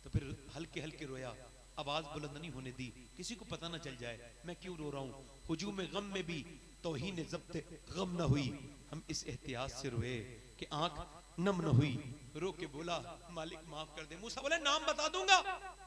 A: तो फिर हल्के हल्के रोया, आवाज बुलंद नहीं होने दी, किसी को पता ना चल जाए मैं क्यों रो रहा हूं। हुजूम गम में भी तौहीन ज़ब्ते गम न हुई, हम इस एहतियात से रोए कि आंख नम न हुई। रो के बोला मालिक माफ कर दे। मूसा बोले नाम बता दूंगा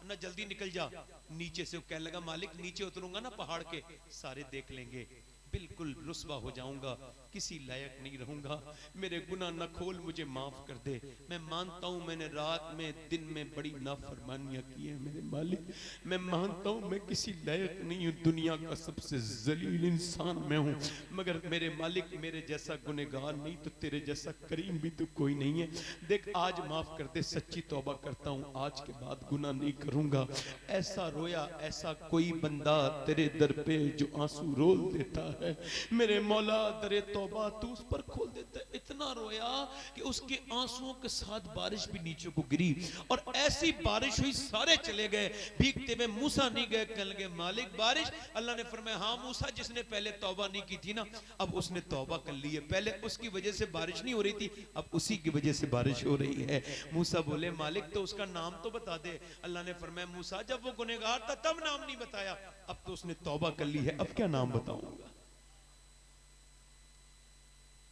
A: ना, जल्दी निकल जा। नीचे से वो कहने लगा मालिक नीचे उतरूंगा ना पहाड़ के, सारे देख लेंगे, बिल्कुल रुस्वा हो जाऊंगा, किसी लायक नहीं रहूंगा, मेरे गुनाह न खोल, मुझे माफ कर दे। मैं मानता हूं मैंने रात में दिन में बड़ी नाफरमानियां की है मेरे मालिक, मैं मानता हूं मैं किसी लायक नहीं हूं, दुनिया का सबसे जलील इंसान मैं हूं, मगर मेरे मालिक मेरे जैसा गुनहगार नहीं तो तेरे जैसा करीम भी तो कोई नहीं है। देख आज माफ कर दे, सच्ची तौबा करता हूं, आज के बाद गुनाह नहीं करूंगा। ऐसा रोया, ऐसा कोई बंदा तेरे दर पे जो आंसू रोल देता है मेरे मौला, दरे तौबा तू उस पर खोल देता है। इतना रोया कि उसके आंसुओं के साथ बारिश भी नीचे को गिरी, और ऐसी बारिश हुई सारे चले गए, भीगते हुए मूसा नहीं गए, कहने लगे मालिक बारिश। अल्लाह ने फरमाया हाँ मूसा, जिसने पहले तौबा नहीं की थी ना, अब उसने तौबा कर ली है, पहले उसकी वजह से बारिश नहीं हो रही थी, अब उसी की वजह से बारिश हो रही है। मूसा बोले मालिक तो उसका नाम तो बता दे। अल्लाह ने फरमाया मूसा जब वो गुनहगार था तब नाम नहीं बताया, अब तो उसने तौबा कर ली है, अब क्या नाम बताऊंगा।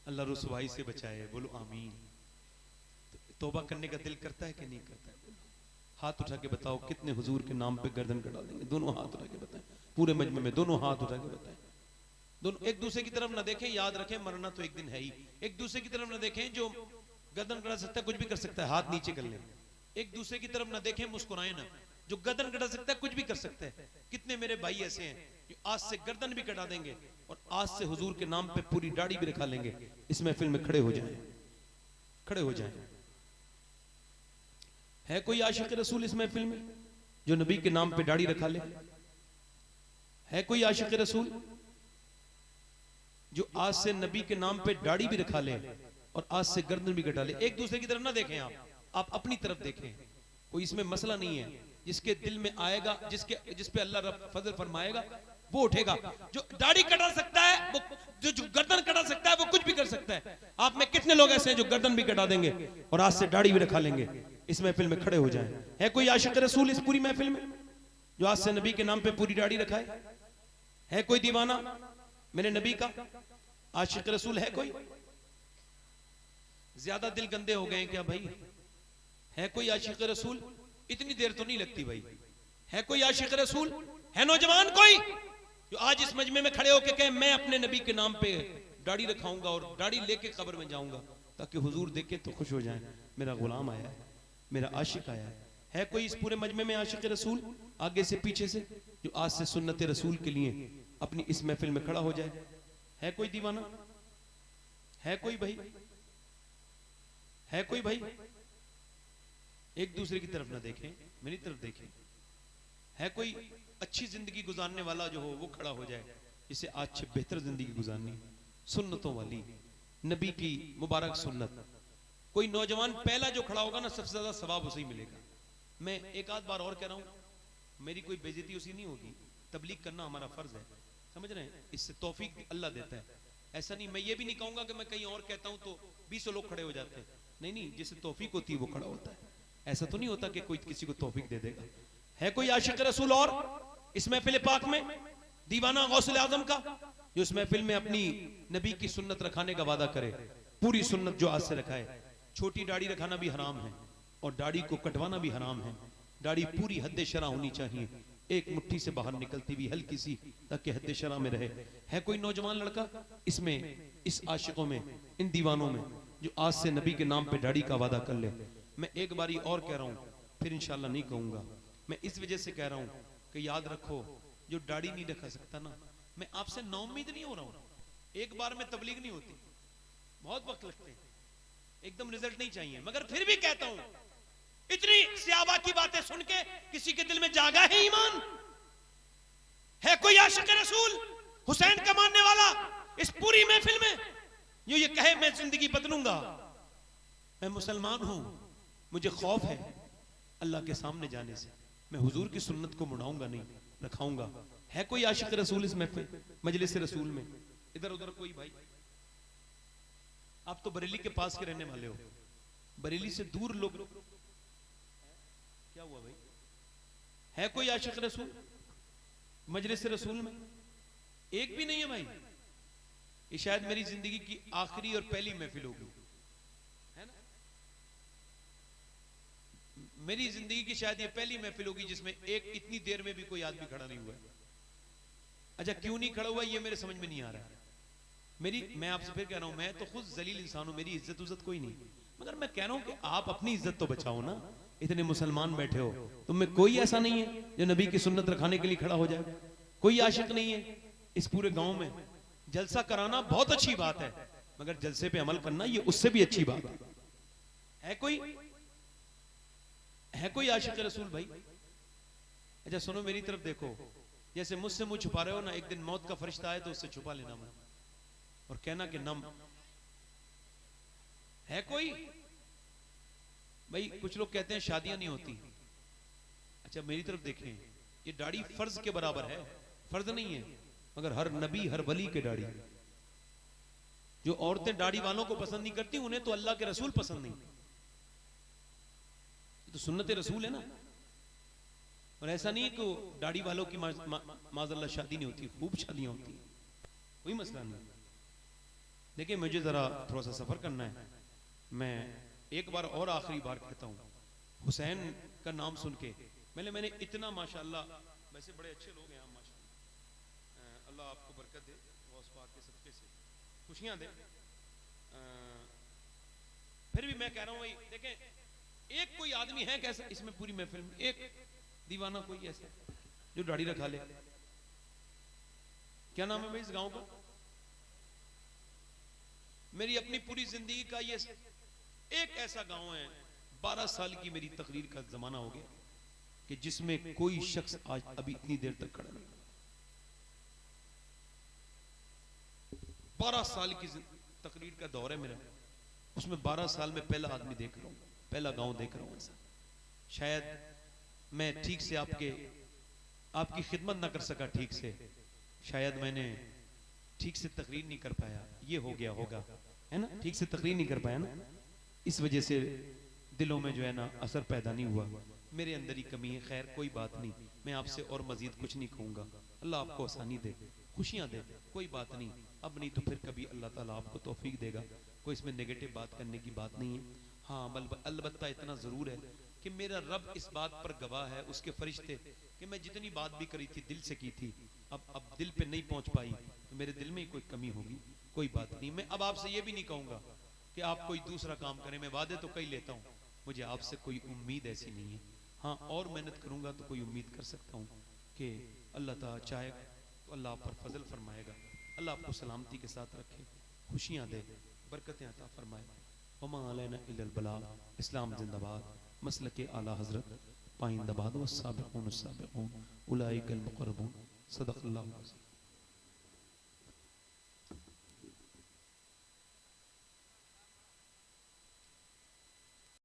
A: अल्लाह रुसवाई से बचाए, बोलो आमीन। तौबा करने का दिल करता है कि नहीं करता है? हाथ उठा के बताओ कितने हुजूर के नाम पे गर्दन कटा देंगे। दोनों हाथ उठा के बताएं, पूरे मजमे में दोनों हाथ उठा के बताएं। दोनों एक दूसरे की तरफ ना देखें, याद रखें मरना तो एक दिन है ही। एक दूसरे की तरफ ना देखें, जो गर्दन कटा सकता है कुछ भी कर सकता है, हाथ नीचे कर लें। एक दूसरे की तरफ ना देखें, मुस्कुराएं ना, जो गर्दन कटा सकता है कुछ भी कर सकता है। कितने मेरे भाई ऐसे हैं जो आज से गर्दन भी कटा देंगे और आज से हुजूर के नाम पे पूरी दाढ़ी भी रखा लेंगे। इस महफिल में खड़े हो जाएं, खड़े हो जाएं। है कोई आशिक रसूल इस महफिल में जो नबी के नाम पे दाढ़ी रखा ले? है कोई आशिक रसूल जो आज से नबी के नाम पे दाढ़ी भी रखा ले और आज से गर्दन भी कटा ले? एक दूसरे की तरफ ना देखें, आप अपनी तरफ देखें। कोई इसमें मसला नहीं है, जिसके दिल में आएगा, जिस पे अल्लाह रब फजल फरमाएगा वो उठेगा। जो दाढ़ी कटा सकता है, वो जो गर्दन कटा सकता है, वो कुछ भी कर सकता है। आप में कितने लोग ऐसे हैं जो गर्दन भी कटा देंगे और आज से दाढ़ी भी रखा लेंगे? इस महफिल में खड़े हो जाएं। है कोई आशिक रसूल इस पूरी महफिल में जो आज से नबी के नाम पे पूरी दाढ़ी रखाए? है कोई दीवाना? मेरे नबी का आशिक रसूल है कोई? ज्यादा दिल गंदे हो गए क्या भाई? है कोई आशिक रसूल? इतनी देर तो नहीं लगती भाई। है कोई आशिक रसूल? है नौजवान कोई जो आज इस मजमे में खड़े होकर कहे मैं अपने नबी के नाम पे दाढ़ी रखाऊंगा और दाढ़ी लेके कब्र में जाऊंगा ताकि हुजूर देखे तो खुश हो जाए, मेरा गुलाम आया है, मेरा आशिक आया है? है कोई इस पूरे मजमे में आशिक रसूल आगे से पीछे से जो आज से सुन्नत रसूल के लिए अपनी इस महफिल में खड़ा हो जाए? है कोई दीवाना? है कोई भाई? है कोई भाई? एक दूसरे की तरफ ना देखें, मेरी तरफ देखें। है कोई अच्छी जिंदगी गुजारने वाला जो हो वो खड़ा हो जाए, जिसे आज से बेहतर जिंदगी गुजारनी, सुन्नतों वाली, नबी की मुबारक सुन्नत। कोई नौजवान पहला जो खड़ा होगा ना, सबसे ज्यादा सवाब उसे ही मिलेगा। मैं एक आध बार और कह रहा हूं, मेरी कोई बेइज्जती उसी नहीं होगी। तबलीग करना हमारा फर्ज है, समझ रहे हैं? इससे तौफीक अल्लाह देता है। ऐसा नहीं, मैं ये भी नहीं कहूंगा कि मैं कहीं और कहता हूं तो 20 लोग खड़े हो जाते हैं। नहीं नहीं, जिसे तौफीक होती है वो खड़ा होता है। ऐसा तो नहीं होता कि कोई किसी को तौफीक दे देगा। है कोई आशिक रसूल और इस महफिल पाक में दीवाना गौसुल आजम का जो इस महफिल में अपनी नबी की सुन्नत रखाने का वादा करे? पूरी सुन्नत जो आज से रखाए। छोटी दाढ़ी रखाना भी हराम है और दाढ़ी को कटवाना भी हराम है। दाढ़ी पूरी हद शरा होनी चाहिए, एक मुट्ठी से बाहर निकलती हुई हल्की सी, ताकि हद शरा में रहे। है कोई नौजवान लड़का इसमें, इस आशिकों में, इन दीवानों में जो आज से नबी के नाम पे दाढ़ी का वादा कर ले? मैं एक बारी और कह रहा हूं, फिर इंशाल्लाह नहीं कहूंगा। मैं इस वजह से कह रहा हूं कि याद रखो, जो दाढ़ी नहीं रखा सकता ना, मैं आपसे नाउम्मीद नहीं हो रहा हूं। एक बार में तबलीग नहीं होती, बहुत वक्त लगते हैं, एकदम रिजल्ट नहीं चाहिए। मगर फिर भी कहता हूं, इतनी सियाबा की बातें सुन के किसी के दिल में जागा है ईमान? है कोई आशिक रसूल हुसैन का मानने वाला इस पूरी महफिल में जो ये कहे मैं जिंदगी बदलूंगा, मैं मुसलमान हूं, मुझे खौफ है अल्लाह के सामने जाने से, मैं हुजूर की सुन्नत को मुड़ाऊंगा नहीं, रखाऊंगा? है कोई आशिक रसूल इस महफिल मजलिस रसूल में? इधर उधर कोई भाई? आप तो बरेली के पास के रहने वाले हो, बरेली से दूर लोग, क्या हुआ भाई? है कोई आशिक रसूल मजलिस रसूल में? एक भी नहीं है भाई। ये शायद मेरी जिंदगी की आखिरी और पहली महफिल होगी, है ना? मेरी जिंदगी की शायद ये पहली महफिल होगी जिसमें एक इतनी देर में भी कोई आदमी खड़ा नहीं हुआ। अच्छा, क्यों नहीं खड़ा हुआ ये मेरे समझ में नहीं आ रहा। मैं आपसे फिर कह रहा हूं, मैं तो खुद जलील इंसान हूं, मेरी इज्जत उज्जत कोई नहीं, मगर मैं कह रहा हूं कि आप अपनी इज्जत तो बचाओ ना। इतने मुसलमान बैठे हो, तुम में कोई ऐसा नहीं है जो नबी की सुन्नत रखाने के लिए खड़ा हो जाए? कोई आशिक नहीं है इस पूरे गांव में? जलसा कराना बहुत अच्छी बात है, मगर जलसे पे अमल करना ये उससे भी अच्छी बात है। है कोई आशिक रसूल भाई? अच्छा सुनो, मेरी तरफ देखो, जैसे मुझसे मुंह छुपा रहे हो ना, एक दिन मौत का फरिश्ता आए तो उससे छुपा लेना मैं और कहना कि नम। है कोई भाई? कुछ लोग कहते हैं शादियां नहीं होती। अच्छा मेरी तरफ देखें, ये दाढ़ी फर्ज के बराबर है, फर्ज नहीं है, मगर हर नबी हर वली के दाढ़ी। जो औरतें दाढ़ी वालों को पसंद नहीं करती, उन्हें तो अल्लाह के रसूल पसंद नहीं। तो सुन्नत रसूल है ना। और ऐसा नहीं है कि दाढ़ी वालों की माज़अल्लाह शादी नहीं होती, खूब शादियां होती, कोई मसला नहीं। देखिए मुझे जरा थोड़ा सा सफर करना है। मैं एक बार और आखिरी बार कहता हूँ, हुसैन का नाम सुन के मैंने इतना माशाअल्लाह, वैसे बड़े अच्छे लोग हैं आप माशाअल्लाह, अल्लाह आपको बरकत दे, गौस पाक के सदके से खुशियां दे। फिर भी मैं कह रहा हूँ भाई देखें, एक कोई आदमी है कैसा इसमें पूरी महफिल में, एक दीवाना कोई ऐसा जो दाढ़ी रखा ले? क्या नाम है भाई इस गांव का? मेरी अपनी पूरी जिंदगी का ये एक ऐसा गांव है, 12 साल की मेरी तकरीर का जमाना हो गया कि जिसमें कोई शख्स आज अभी इतनी देर तक खड़ा नहीं। 12 साल की तकरीर का दौर है मेरा, उसमें 12 साल में पहला आदमी देख रहा हूं, पहला गांव देख रहा हूं ऐसा। शायद मैं ठीक से आपकी खिदमत ना कर सका ठीक से, शायद मैंने ठीक से तकरीर नहीं कर पाया, ये हो गया होगा, है ना? ठीक से तकरीर नहीं कर पाया ना, इस वजह से दिलों में जो है ना असर पैदा नहीं हुआ, मेरे अंदर ही कमी है। खैर कोई बात नहीं, मैं आपसे और मजीद कुछ नहीं कहूंगा, अल्लाह आपको आसानी दे। खुशियाँ दे, कोई बात नहीं, अब नहीं तो फिर कभी अल्लाह ताला आपको तौफीक देगा। कोई इसमें नेगेटिव बात करने की बात नहीं है। हाँ अलबत्ता इतना ज़रूर है कि मेरा रब इस बात पर गवाह है, उसके फरिश्ते, कि मैं जितनी बात भी करी थी दिल से की थी, अब दिल पे नहीं पहुंच पाई तो मेरे दिल में ही कोई कमी होगी, कोई बात नहीं। मैं अब आपसे ये भी नहीं कहूँगा कि आप कोई दूसरा काम करें, मैं वादे तो कई लेता हूँ, मुझे आपसे कोई उम्मीद ऐसी नहीं है। हाँ और मेहनत करूँगा तो कोई उम्मीद कर सकता हूँ कि अल्लाह ताला चाहे तो अल्लाह आप पर फजल फरमाएगा, अल्लाह आपको सलामती के साथ रखे, खुशियाँ दे, बरकतें अता फरमाए। वमा अलैना इल्लल बलाग। इस्लाम जिंदाबाद, मसलके आला हजरत पाइंदाबाद, वस्साबिकून अस्साबिकून उलाइकल मुक़र्रबून। सदक़ल्लाहु।